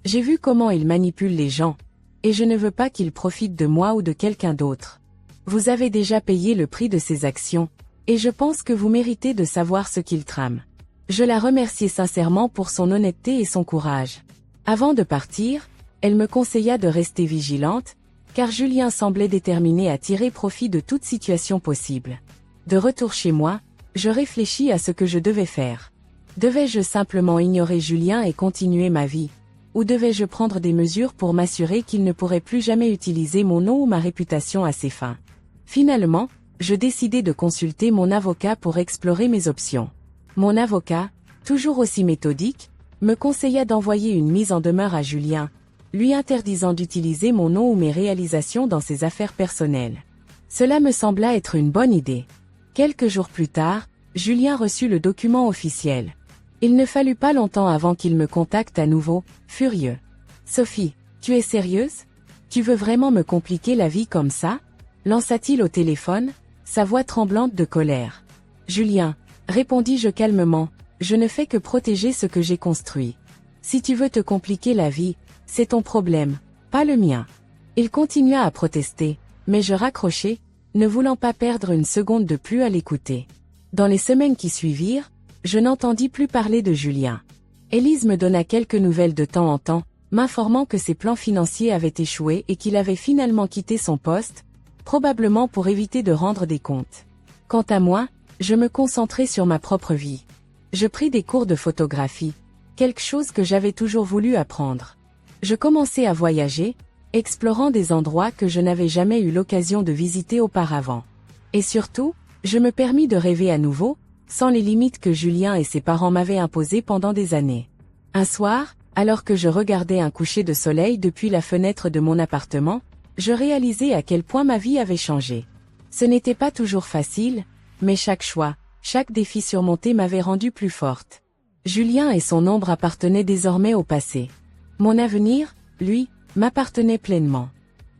J'ai vu comment il manipule les gens, et je ne veux pas qu'il profite de moi ou de quelqu'un d'autre. Vous avez déjà payé le prix de ses actions, et je pense que vous méritez de savoir ce qu'il trame. Je la remerciai sincèrement pour son honnêteté et son courage. Avant de partir, elle me conseilla de rester vigilante, car Julien semblait déterminé à tirer profit de toute situation possible. De retour chez moi, je réfléchis à ce que je devais faire. Devais-je simplement ignorer Julien et continuer ma vie? Ou devais-je prendre des mesures pour m'assurer qu'il ne pourrait plus jamais utiliser mon nom ou ma réputation à ses fins? Finalement, je décidai de consulter mon avocat pour explorer mes options. Mon avocat, toujours aussi méthodique, me conseilla d'envoyer une mise en demeure à Julien, lui interdisant d'utiliser mon nom ou mes réalisations dans ses affaires personnelles. Cela me sembla être une bonne idée. Quelques jours plus tard, Julien reçut le document officiel. Il ne fallut pas longtemps avant qu'il me contacte à nouveau, furieux. « Sophie, tu es sérieuse? Tu veux vraiment me compliquer la vie comme ça ?» lança-t-il au téléphone, sa voix tremblante de colère. « Julien, répondis-je calmement, je ne fais que protéger ce que j'ai construit. Si tu veux te compliquer la vie, c'est ton problème, pas le mien. » Il continua à protester, mais je raccrochai, ne voulant pas perdre une seconde de plus à l'écouter. Dans les semaines qui suivirent, je n'entendis plus parler de Julien. Élise me donna quelques nouvelles de temps en temps, m'informant que ses plans financiers avaient échoué et qu'il avait finalement quitté son poste, probablement pour éviter de rendre des comptes. Quant à moi, je me concentrais sur ma propre vie. Je pris des cours de photographie, quelque chose que j'avais toujours voulu apprendre. Je commençais à voyager, explorant des endroits que je n'avais jamais eu l'occasion de visiter auparavant. Et surtout, je me permis de rêver à nouveau, sans les limites que Julien et ses parents m'avaient imposées pendant des années. Un soir, alors que je regardais un coucher de soleil depuis la fenêtre de mon appartement, je réalisais à quel point ma vie avait changé. Ce n'était pas toujours facile, mais chaque choix, chaque défi surmonté m'avait rendue plus forte. Julien et son ombre appartenaient désormais au passé. Mon avenir, lui, m'appartenait pleinement.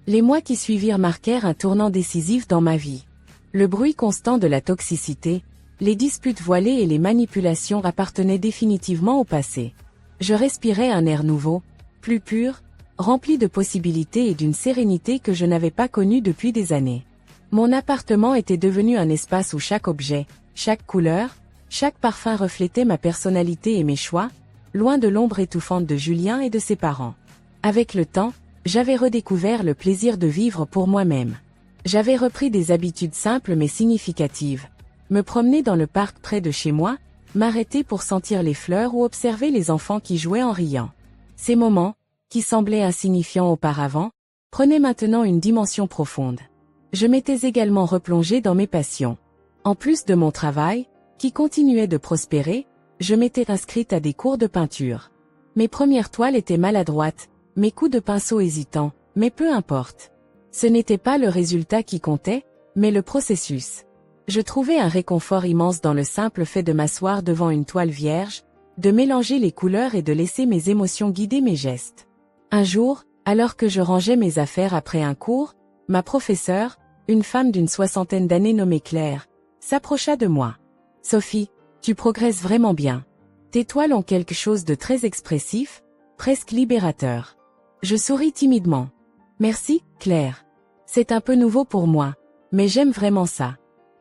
Les mois qui suivirent marquèrent un tournant décisif dans ma vie. Le bruit constant de la toxicité, les disputes voilées et les manipulations appartenaient définitivement au passé. Je respirais un air nouveau, plus pur, rempli de possibilités et d'une sérénité que je n'avais pas connue depuis des années. Mon appartement était devenu un espace où chaque objet, chaque couleur, chaque parfum reflétait ma personnalité et mes choix, loin de l'ombre étouffante de Julien et de ses parents. Avec le temps, j'avais redécouvert le plaisir de vivre pour moi-même. J'avais repris des habitudes simples mais significatives. Me promener dans le parc près de chez moi, m'arrêter pour sentir les fleurs ou observer les enfants qui jouaient en riant. Ces moments, qui semblaient insignifiants auparavant, prenaient maintenant une dimension profonde. Je m'étais également replongé dans mes passions. En plus de mon travail, qui continuait de prospérer, je m'étais inscrite à des cours de peinture. Mes premières toiles étaient maladroites, mes coups de pinceau hésitants, mais peu importe. Ce n'était pas le résultat qui comptait, mais le processus. Je trouvais un réconfort immense dans le simple fait de m'asseoir devant une toile vierge, de mélanger les couleurs et de laisser mes émotions guider mes gestes. Un jour, alors que je rangeais mes affaires après un cours, ma professeure, une femme d'une 60aine d'années nommée Claire, s'approcha de moi. « Sophie, tu progresses vraiment bien. Tes toiles ont quelque chose de très expressif, presque libérateur. » Je souris timidement. « Merci, Claire. C'est un peu nouveau pour moi, mais j'aime vraiment ça. »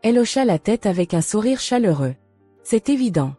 Elle hocha la tête avec un sourire chaleureux. « C'est évident.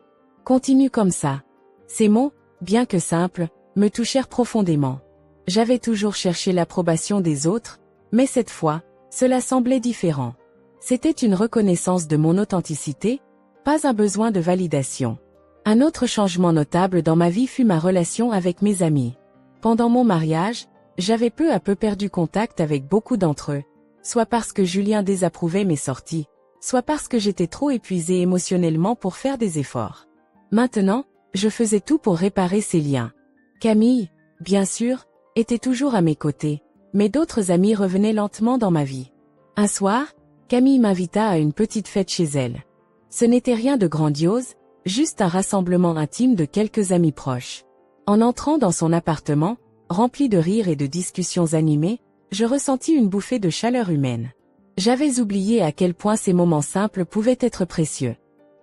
Continue comme ça. » Ces mots, bien que simples, me touchèrent profondément. J'avais toujours cherché l'approbation des autres, mais cette fois, cela semblait différent. C'était une reconnaissance de mon authenticité, pas un besoin de validation. Un autre changement notable dans ma vie fut ma relation avec mes amis. Pendant mon mariage, j'avais peu à peu perdu contact avec beaucoup d'entre eux, soit parce que Julien désapprouvait mes sorties, soit parce que j'étais trop épuisée émotionnellement pour faire des efforts. Maintenant, je faisais tout pour réparer ces liens. Camille, bien sûr, était toujours à mes côtés, mais d'autres amis revenaient lentement dans ma vie. Un soir, Camille m'invita à une petite fête chez elle. Ce n'était rien de grandiose, juste un rassemblement intime de quelques amis proches. En entrant dans son appartement, rempli de rires et de discussions animées, je ressentis une bouffée de chaleur humaine. J'avais oublié à quel point ces moments simples pouvaient être précieux.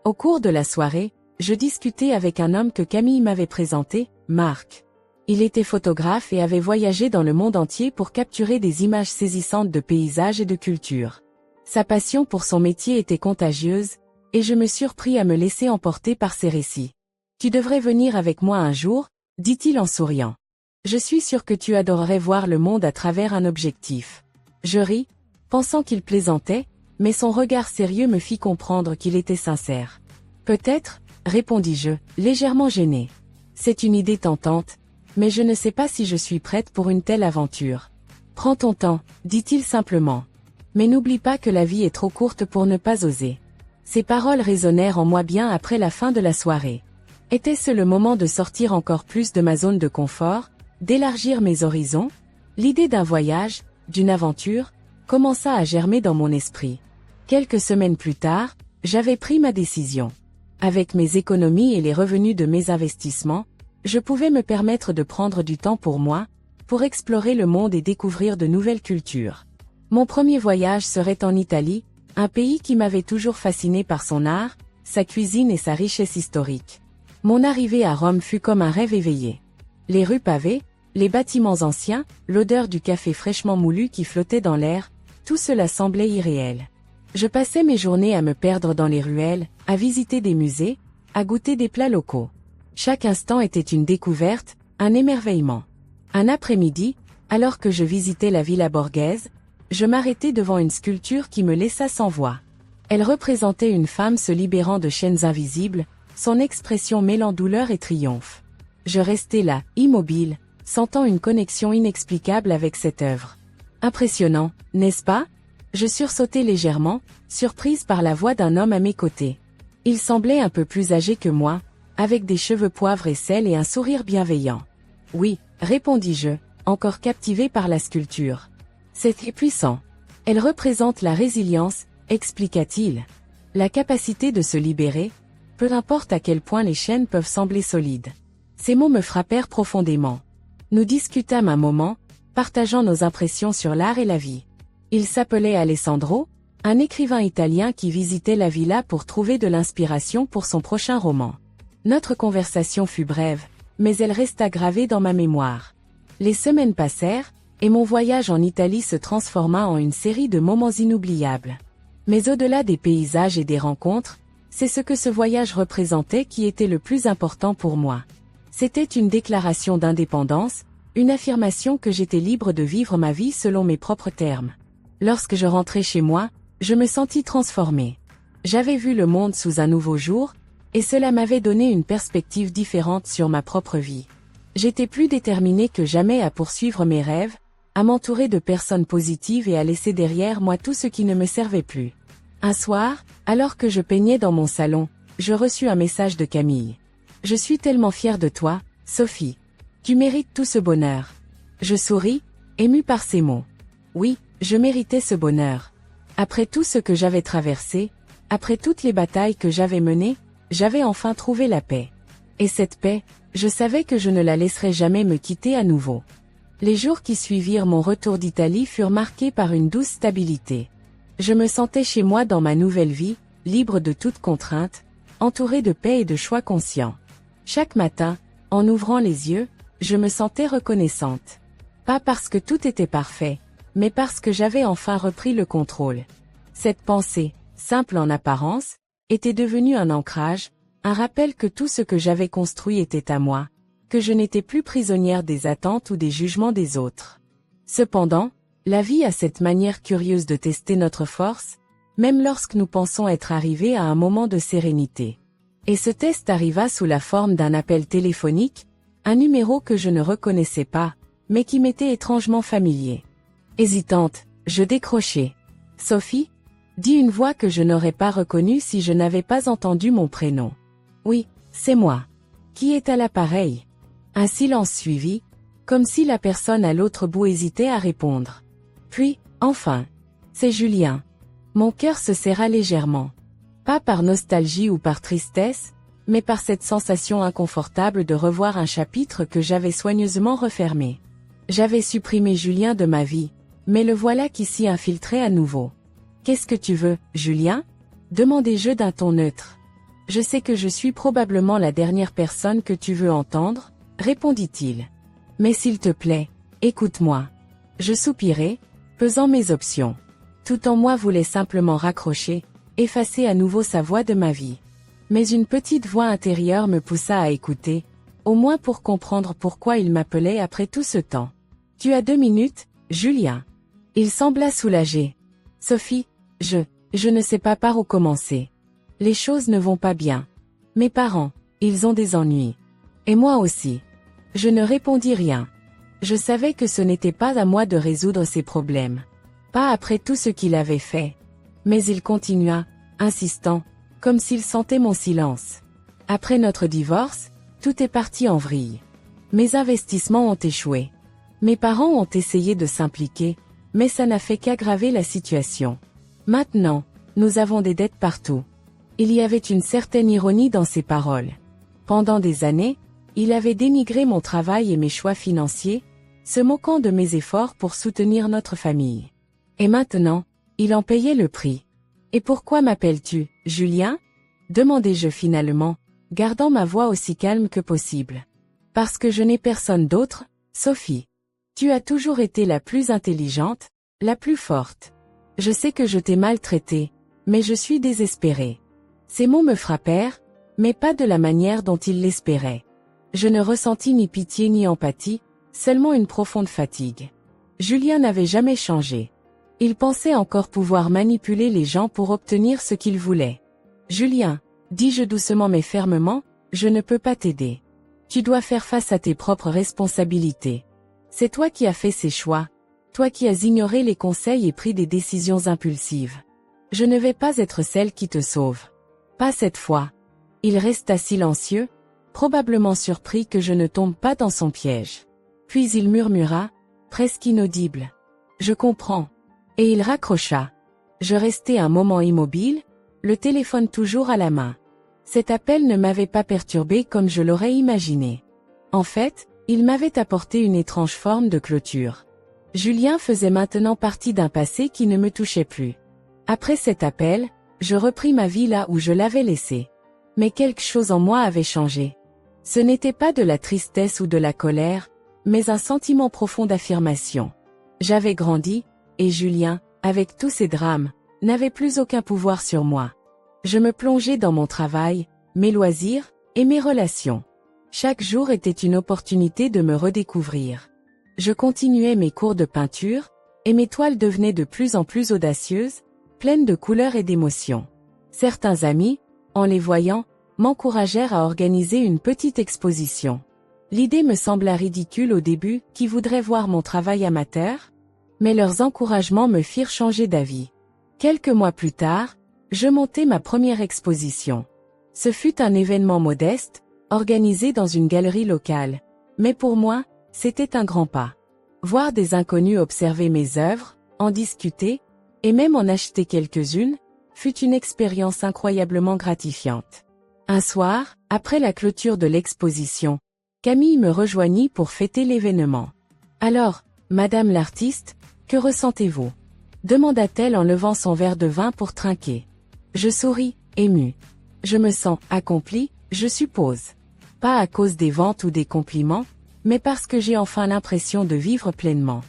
Au cours de la soirée, je discutais avec un homme que Camille m'avait présenté, Marc. Il était photographe et avait voyagé dans le monde entier pour capturer des images saisissantes de paysages et de cultures. Sa passion pour son métier était contagieuse, et je me surpris à me laisser emporter par ses récits. « Tu devrais venir avec moi un jour, » dit-il en souriant. « Je suis sûr que tu adorerais voir le monde à travers un objectif. » Je ris, pensant qu'il plaisantait, mais son regard sérieux me fit comprendre qu'il était sincère. « Peut-être, » répondis-je, légèrement gêné. « C'est une idée tentante, mais je ne sais pas si je suis prête pour une telle aventure. »« Prends ton temps, » dit-il simplement. « Mais n'oublie pas que la vie est trop courte pour ne pas oser. » Ces paroles résonnèrent en moi bien après la fin de la soirée. Était-ce le moment de sortir encore plus de ma zone de confort, d'élargir mes horizons? L'idée d'un voyage, d'une aventure, commença à germer dans mon esprit. Quelques semaines plus tard, j'avais pris ma décision. Avec mes économies et les revenus de mes investissements, je pouvais me permettre de prendre du temps pour moi, pour explorer le monde et découvrir de nouvelles cultures. Mon premier voyage serait en Italie, un pays qui m'avait toujours fasciné par son art, sa cuisine et sa richesse historique. Mon arrivée à Rome fut comme un rêve éveillé. Les rues pavées, les bâtiments anciens, l'odeur du café fraîchement moulu qui flottait dans l'air, tout cela semblait irréel. Je passais mes journées à me perdre dans les ruelles, à visiter des musées, à goûter des plats locaux. Chaque instant était une découverte, un émerveillement. Un après-midi, alors que je visitais la Villa Borghese, je m'arrêtai devant une sculpture qui me laissa sans voix. Elle représentait une femme se libérant de chaînes invisibles, son expression mêlant douleur et triomphe. Je restai là, immobile, sentant une connexion inexplicable avec cette œuvre. Impressionnant, n'est-ce pas? Je sursautai légèrement, surprise par la voix d'un homme à mes côtés. Il semblait un peu plus âgé que moi, avec des cheveux poivre et sel et un sourire bienveillant. Oui, répondis-je, encore captivé par la sculpture. C'est puissant. Elle représente la résilience, expliqua-t-il. La capacité de se libérer, peu importe à quel point les chaînes peuvent sembler solides. Ces mots me frappèrent profondément. Nous discutâmes un moment, partageant nos impressions sur l'art et la vie. Il s'appelait Alessandro, un écrivain italien qui visitait la villa pour trouver de l'inspiration pour son prochain roman. Notre conversation fut brève, mais elle resta gravée dans ma mémoire. Les semaines passèrent, et mon voyage en Italie se transforma en une série de moments inoubliables. Mais au-delà des paysages et des rencontres, c'est ce que ce voyage représentait qui était le plus important pour moi. C'était une déclaration d'indépendance, une affirmation que j'étais libre de vivre ma vie selon mes propres termes. Lorsque je rentrai chez moi, je me sentis transformé. J'avais vu le monde sous un nouveau jour, et cela m'avait donné une perspective différente sur ma propre vie. J'étais plus déterminé que jamais à poursuivre mes rêves, à m'entourer de personnes positives et à laisser derrière moi tout ce qui ne me servait plus. Un soir, alors que je peignais dans mon salon, je reçus un message de Camille. « Je suis tellement fière de toi, Sophie. Tu mérites tout ce bonheur. » Je souris, ému par ces mots. Oui, je méritais ce bonheur. Après tout ce que j'avais traversé, après toutes les batailles que j'avais menées, j'avais enfin trouvé la paix. Et cette paix, je savais que je ne la laisserais jamais me quitter à nouveau. Les jours qui suivirent mon retour d'Italie furent marqués par une douce stabilité. Je me sentais chez moi dans ma nouvelle vie, libre de toute contrainte, entouré de paix et de choix conscients. Chaque matin, en ouvrant les yeux, je me sentais reconnaissante. Pas parce que tout était parfait, mais parce que j'avais enfin repris le contrôle. Cette pensée, simple en apparence, était devenue un ancrage, un rappel que tout ce que j'avais construit était à moi, que je n'étais plus prisonnière des attentes ou des jugements des autres. Cependant, la vie a cette manière curieuse de tester notre force, même lorsque nous pensons être arrivés à un moment de sérénité. Et ce test arriva sous la forme d'un appel téléphonique, un numéro que je ne reconnaissais pas, mais qui m'était étrangement familier. Hésitante, je décrochai. « Sophie ?» dit une voix que je n'aurais pas reconnue si je n'avais pas entendu mon prénom. « Oui, c'est moi. Qui est à l'appareil ?» Un silence suivit, comme si la personne à l'autre bout hésitait à répondre. Puis, enfin, « C'est Julien. » Mon cœur se serra légèrement. Pas par nostalgie ou par tristesse, mais par cette sensation inconfortable de revoir un chapitre que j'avais soigneusement refermé. J'avais supprimé Julien de ma vie, mais le voilà qui s'y infiltrait à nouveau. « Qu'est-ce que tu veux, Julien ?» demandai-je d'un ton neutre. « Je sais que je suis probablement la dernière personne que tu veux entendre, » répondit-il. « Mais s'il te plaît, écoute-moi. » Je soupirai, pesant mes options. Tout en moi voulait simplement raccrocher, effacer à nouveau sa voix de ma vie. Mais une petite voix intérieure me poussa à écouter, au moins pour comprendre pourquoi il m'appelait après tout ce temps. « Tu as 2 minutes, Julien. » Il sembla soulagé. « Sophie, je ne sais pas par où commencer. Les choses ne vont pas bien. Mes parents, ils ont des ennuis. Et moi aussi. » Je ne répondis rien. Je savais que ce n'était pas à moi de résoudre ces problèmes. Pas après tout ce qu'il avait fait. Mais il continua, insistant, comme s'il sentait mon silence. Après notre divorce, tout est parti en vrille. Mes investissements ont échoué. Mes parents ont essayé de s'impliquer, mais ça n'a fait qu'aggraver la situation. Maintenant, nous avons des dettes partout. Il y avait une certaine ironie dans ses paroles. Pendant des années, il avait dénigré mon travail et mes choix financiers, se moquant de mes efforts pour soutenir notre famille. Et maintenant, il en payait le prix. « Et pourquoi m'appelles-tu, Julien ?» demandai-je finalement, gardant ma voix aussi calme que possible. « Parce que je n'ai personne d'autre, Sophie. Tu as toujours été la plus intelligente, la plus forte. Je sais que je t'ai maltraitée, mais je suis désespérée. » Ces mots me frappèrent, mais pas de la manière dont il l'espérait. Je ne ressentis ni pitié ni empathie, seulement une profonde fatigue. Julien n'avait jamais changé. Il pensait encore pouvoir manipuler les gens pour obtenir ce qu'il voulait. « Julien, dis-je doucement mais fermement, je ne peux pas t'aider. Tu dois faire face à tes propres responsabilités. C'est toi qui as fait ces choix, toi qui as ignoré les conseils et pris des décisions impulsives. Je ne vais pas être celle qui te sauve. Pas cette fois. » Il resta silencieux, probablement surpris que je ne tombe pas dans son piège. Puis il murmura, presque inaudible. « Je comprends. » Et il raccrocha. Je restai un moment immobile, le téléphone toujours à la main. Cet appel ne m'avait pas perturbé comme je l'aurais imaginé. En fait, il m'avait apporté une étrange forme de clôture. Julien faisait maintenant partie d'un passé qui ne me touchait plus. Après cet appel, je repris ma vie là où je l'avais laissée. Mais quelque chose en moi avait changé. Ce n'était pas de la tristesse ou de la colère, mais un sentiment profond d'affirmation. J'avais grandi, et Julien, avec tous ses drames, n'avait plus aucun pouvoir sur moi. Je me plongeais dans mon travail, mes loisirs, et mes relations. Chaque jour était une opportunité de me redécouvrir. Je continuais mes cours de peinture, et mes toiles devenaient de plus en plus audacieuses, pleines de couleurs et d'émotions. Certains amis, en les voyant, m'encouragèrent à organiser une petite exposition. L'idée me sembla ridicule au début, qui voudrait voir mon travail amateur? Mais leurs encouragements me firent changer d'avis. Quelques mois plus tard, je montai ma première exposition. Ce fut un événement modeste, organisé dans une galerie locale. Mais pour moi, c'était un grand pas. Voir des inconnus observer mes œuvres, en discuter, et même en acheter quelques-unes, fut une expérience incroyablement gratifiante. Un soir, après la clôture de l'exposition, Camille me rejoignit pour fêter l'événement. « Alors, Madame l'artiste, que ressentez-vous » demanda-t-elle en levant son verre de vin pour trinquer. Je souris, ému. Je me sens accomplie, je suppose. Pas à cause des ventes ou des compliments, mais parce que j'ai enfin l'impression de vivre pleinement.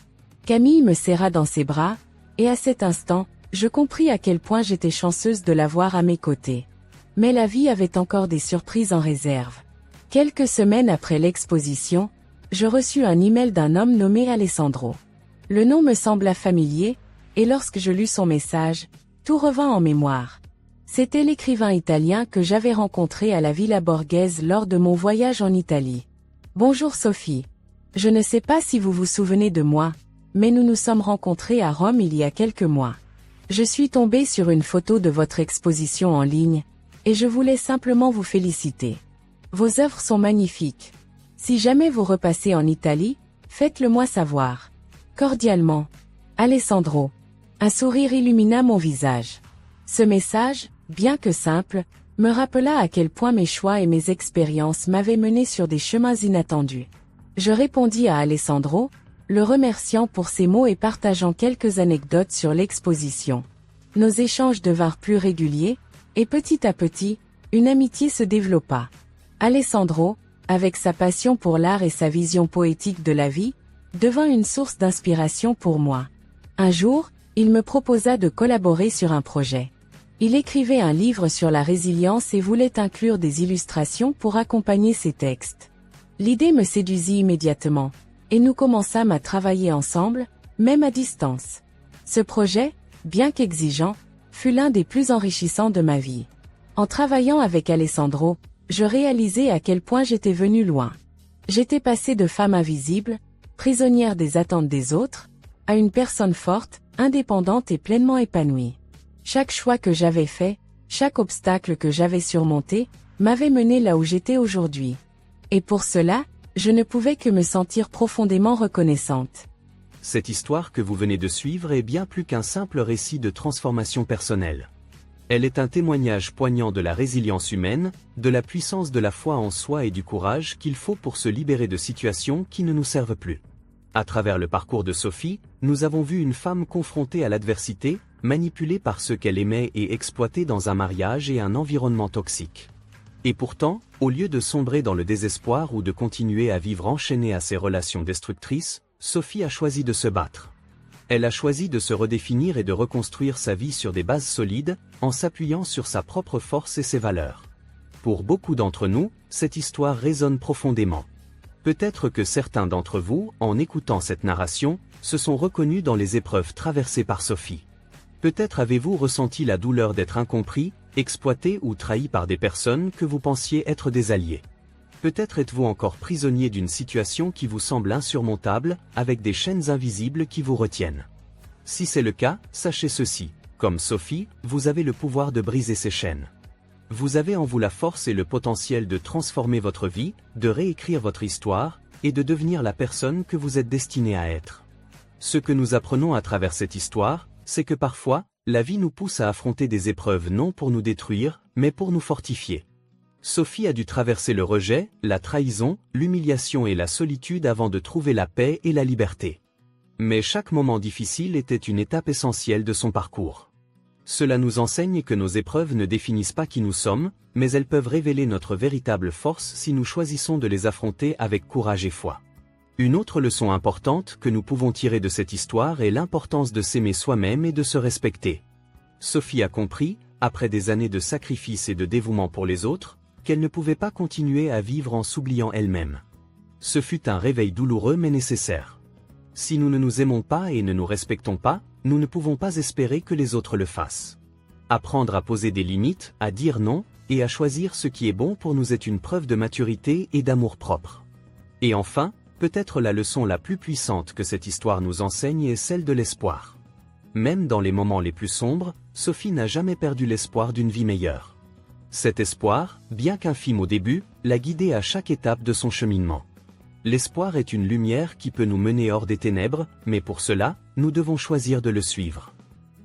Camille me serra dans ses bras, et à cet instant, je compris à quel point j'étais chanceuse de l'avoir à mes côtés. Mais la vie avait encore des surprises en réserve. Quelques semaines après l'exposition, je reçus un email d'un homme nommé Alessandro. Le nom me sembla familier, et lorsque je lus son message, tout revint en mémoire. C'était l'écrivain italien que j'avais rencontré à la Villa Borghese lors de mon voyage en Italie. « Bonjour Sophie. Je ne sais pas si vous vous souvenez de moi, mais nous nous sommes rencontrés à Rome il y a quelques mois. Je suis tombée sur une photo de votre exposition en ligne, et je voulais simplement vous féliciter. Vos œuvres sont magnifiques. Si jamais vous repassez en Italie, faites-le moi savoir. Cordialement, Alessandro. » Un sourire illumina mon visage. Ce message, bien que simple, me rappela à quel point mes choix et mes expériences m'avaient mené sur des chemins inattendus. Je répondis à Alessandro, le remerciant pour ses mots et partageant quelques anecdotes sur l'exposition. Nos échanges devinrent plus réguliers, et petit à petit, une amitié se développa. Alessandro, avec sa passion pour l'art et sa vision poétique de la vie, devint une source d'inspiration pour moi. Un jour, il me proposa de collaborer sur un projet. Il écrivait un livre sur la résilience et voulait inclure des illustrations pour accompagner ses textes. L'idée me séduisit immédiatement, et nous commençâmes à travailler ensemble, même à distance. Ce projet, bien qu'exigeant, fut l'un des plus enrichissants de ma vie. En travaillant avec Alessandro, je réalisais à quel point j'étais venue loin. J'étais passée de femme invisible, prisonnière des attentes des autres, à une personne forte, indépendante et pleinement épanouie. Chaque choix que j'avais fait, chaque obstacle que j'avais surmonté, m'avait mené là où j'étais aujourd'hui. Et pour cela, je ne pouvais que me sentir profondément reconnaissante. Cette histoire que vous venez de suivre est bien plus qu'un simple récit de transformation personnelle. Elle est un témoignage poignant de la résilience humaine, de la puissance de la foi en soi et du courage qu'il faut pour se libérer de situations qui ne nous servent plus. À travers le parcours de Sophie, nous avons vu une femme confrontée à l'adversité, manipulée par ceux qu'elle aimait et exploitée dans un mariage et un environnement toxique. Et pourtant, au lieu de sombrer dans le désespoir ou de continuer à vivre enchaînée à ses relations destructrices, Sophie a choisi de se battre. Elle a choisi de se redéfinir et de reconstruire sa vie sur des bases solides, en s'appuyant sur sa propre force et ses valeurs. Pour beaucoup d'entre nous, cette histoire résonne profondément. Peut-être que certains d'entre vous, en écoutant cette narration, se sont reconnus dans les épreuves traversées par Sophie. Peut-être avez-vous ressenti la douleur d'être incompris, exploité ou trahi par des personnes que vous pensiez être des alliés. Peut-être êtes-vous encore prisonnier d'une situation qui vous semble insurmontable, avec des chaînes invisibles qui vous retiennent. Si c'est le cas, sachez ceci, comme Sophie, vous avez le pouvoir de briser ces chaînes. Vous avez en vous la force et le potentiel de transformer votre vie, de réécrire votre histoire, et de devenir la personne que vous êtes destiné à être. Ce que nous apprenons à travers cette histoire, c'est que parfois, la vie nous pousse à affronter des épreuves non pour nous détruire, mais pour nous fortifier. Sophie a dû traverser le rejet, la trahison, l'humiliation et la solitude avant de trouver la paix et la liberté. Mais chaque moment difficile était une étape essentielle de son parcours. Cela nous enseigne que nos épreuves ne définissent pas qui nous sommes, mais elles peuvent révéler notre véritable force si nous choisissons de les affronter avec courage et foi. Une autre leçon importante que nous pouvons tirer de cette histoire est l'importance de s'aimer soi-même et de se respecter. Sophie a compris, après des années de sacrifice et de dévouement pour les autres, qu'elle ne pouvait pas continuer à vivre en s'oubliant elle-même. Ce fut un réveil douloureux mais nécessaire. Si nous ne nous aimons pas et ne nous respectons pas, nous ne pouvons pas espérer que les autres le fassent. Apprendre à poser des limites, à dire non, et à choisir ce qui est bon pour nous est une preuve de maturité et d'amour-propre. Et enfin, peut-être la leçon la plus puissante que cette histoire nous enseigne est celle de l'espoir. Même dans les moments les plus sombres, Sophie n'a jamais perdu l'espoir d'une vie meilleure. Cet espoir, bien qu'infime au début, l'a guidée à chaque étape de son cheminement. L'espoir est une lumière qui peut nous mener hors des ténèbres, mais pour cela, nous devons choisir de le suivre.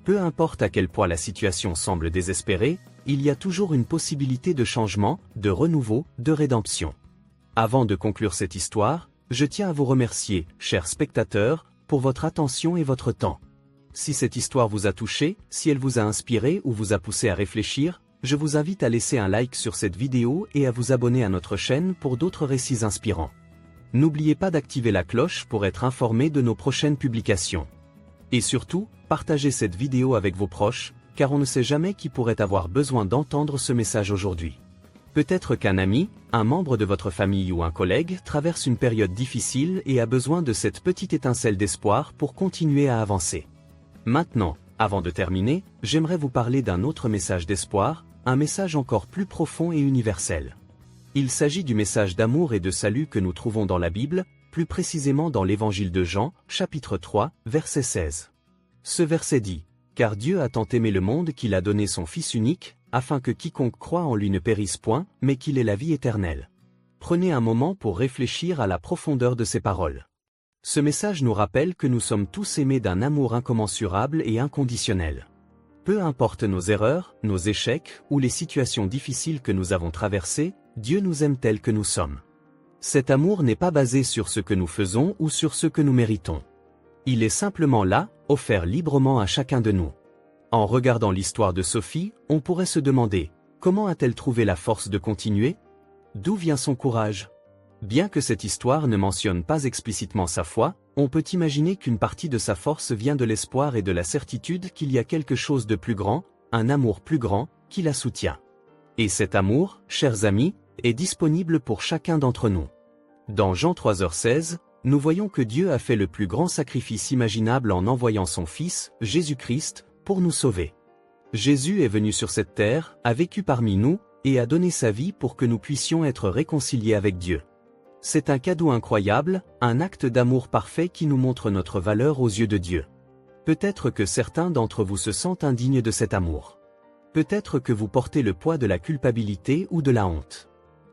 Peu importe à quel point la situation semble désespérée, il y a toujours une possibilité de changement, de renouveau, de rédemption. Avant de conclure cette histoire, je tiens à vous remercier, chers spectateurs, pour votre attention et votre temps. Si cette histoire vous a touché, si elle vous a inspiré ou vous a poussé à réfléchir, je vous invite à laisser un like sur cette vidéo et à vous abonner à notre chaîne pour d'autres récits inspirants. N'oubliez pas d'activer la cloche pour être informé de nos prochaines publications. Et surtout, partagez cette vidéo avec vos proches, car on ne sait jamais qui pourrait avoir besoin d'entendre ce message aujourd'hui. Peut-être qu'un ami, un membre de votre famille ou un collègue traverse une période difficile et a besoin de cette petite étincelle d'espoir pour continuer à avancer. Maintenant, avant de terminer, j'aimerais vous parler d'un autre message d'espoir, un message encore plus profond et universel. Il s'agit du message d'amour et de salut que nous trouvons dans la Bible, plus précisément dans l'Évangile de Jean, chapitre 3, verset 16. Ce verset dit « Car Dieu a tant aimé le monde qu'il a donné son Fils unique, afin que quiconque croit en lui ne périsse point, mais qu'il ait la vie éternelle. » Prenez un moment pour réfléchir à la profondeur de ces paroles. Ce message nous rappelle que nous sommes tous aimés d'un amour incommensurable et inconditionnel. Peu importe nos erreurs, nos échecs ou les situations difficiles que nous avons traversées, Dieu nous aime tels que nous sommes. Cet amour n'est pas basé sur ce que nous faisons ou sur ce que nous méritons. Il est simplement là, offert librement à chacun de nous. En regardant l'histoire de Sophie, on pourrait se demander, comment a-t-elle trouvé la force de continuer? D'où vient son courage? Bien que cette histoire ne mentionne pas explicitement sa foi, on peut imaginer qu'une partie de sa force vient de l'espoir et de la certitude qu'il y a quelque chose de plus grand, un amour plus grand, qui la soutient. Et cet amour, chers amis, est disponible pour chacun d'entre nous. Dans Jean 3h16, nous voyons que Dieu a fait le plus grand sacrifice imaginable en envoyant son Fils, Jésus-Christ, pour nous sauver. Jésus est venu sur cette terre, a vécu parmi nous, et a donné sa vie pour que nous puissions être réconciliés avec Dieu. C'est un cadeau incroyable, un acte d'amour parfait qui nous montre notre valeur aux yeux de Dieu. Peut-être que certains d'entre vous se sentent indignes de cet amour. Peut-être que vous portez le poids de la culpabilité ou de la honte.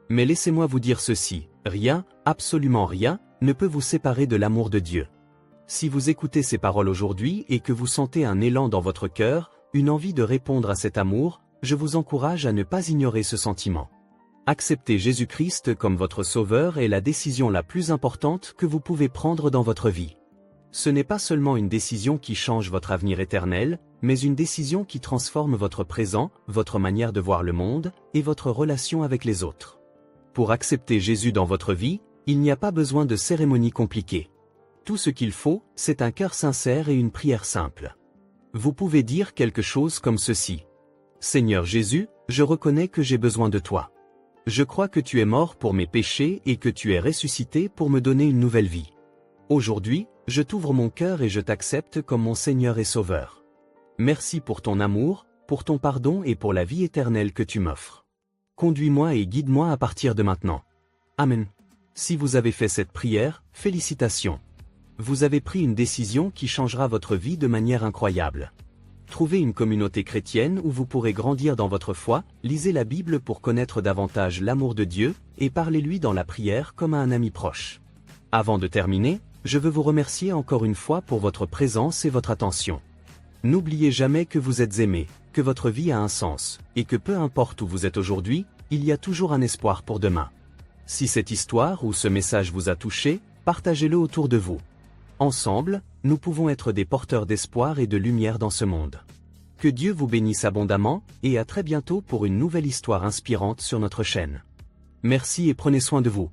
Mais laissez-moi vous dire ceci, rien, absolument rien, ne peut vous séparer de l'amour de Dieu. Si vous écoutez ces paroles aujourd'hui et que vous sentez un élan dans votre cœur, une envie de répondre à cet amour, je vous encourage à ne pas ignorer ce sentiment. Accepter Jésus-Christ comme votre sauveur est la décision la plus importante que vous pouvez prendre dans votre vie. Ce n'est pas seulement une décision qui change votre avenir éternel, mais une décision qui transforme votre présent, votre manière de voir le monde, et votre relation avec les autres. Pour accepter Jésus dans votre vie, il n'y a pas besoin de cérémonie compliquée. Tout ce qu'il faut, c'est un cœur sincère et une prière simple. Vous pouvez dire quelque chose comme ceci. Seigneur Jésus, je reconnais que j'ai besoin de toi. Je crois que tu es mort pour mes péchés et que tu es ressuscité pour me donner une nouvelle vie. Aujourd'hui, je t'ouvre mon cœur et je t'accepte comme mon Seigneur et Sauveur. Merci pour ton amour, pour ton pardon et pour la vie éternelle que tu m'offres. Conduis-moi et guide-moi à partir de maintenant. Amen. Si vous avez fait cette prière, félicitations. Vous avez pris une décision qui changera votre vie de manière incroyable. Trouvez une communauté chrétienne où vous pourrez grandir dans votre foi, lisez la Bible pour connaître davantage l'amour de Dieu, et parlez-lui dans la prière comme à un ami proche. Avant de terminer, je veux vous remercier encore une fois pour votre présence et votre attention. N'oubliez jamais que vous êtes aimé, que votre vie a un sens, et que peu importe où vous êtes aujourd'hui, il y a toujours un espoir pour demain. Si cette histoire ou ce message vous a touché, partagez-le autour de vous. Ensemble, nous pouvons être des porteurs d'espoir et de lumière dans ce monde. Que Dieu vous bénisse abondamment, et à très bientôt pour une nouvelle histoire inspirante sur notre chaîne. Merci et prenez soin de vous.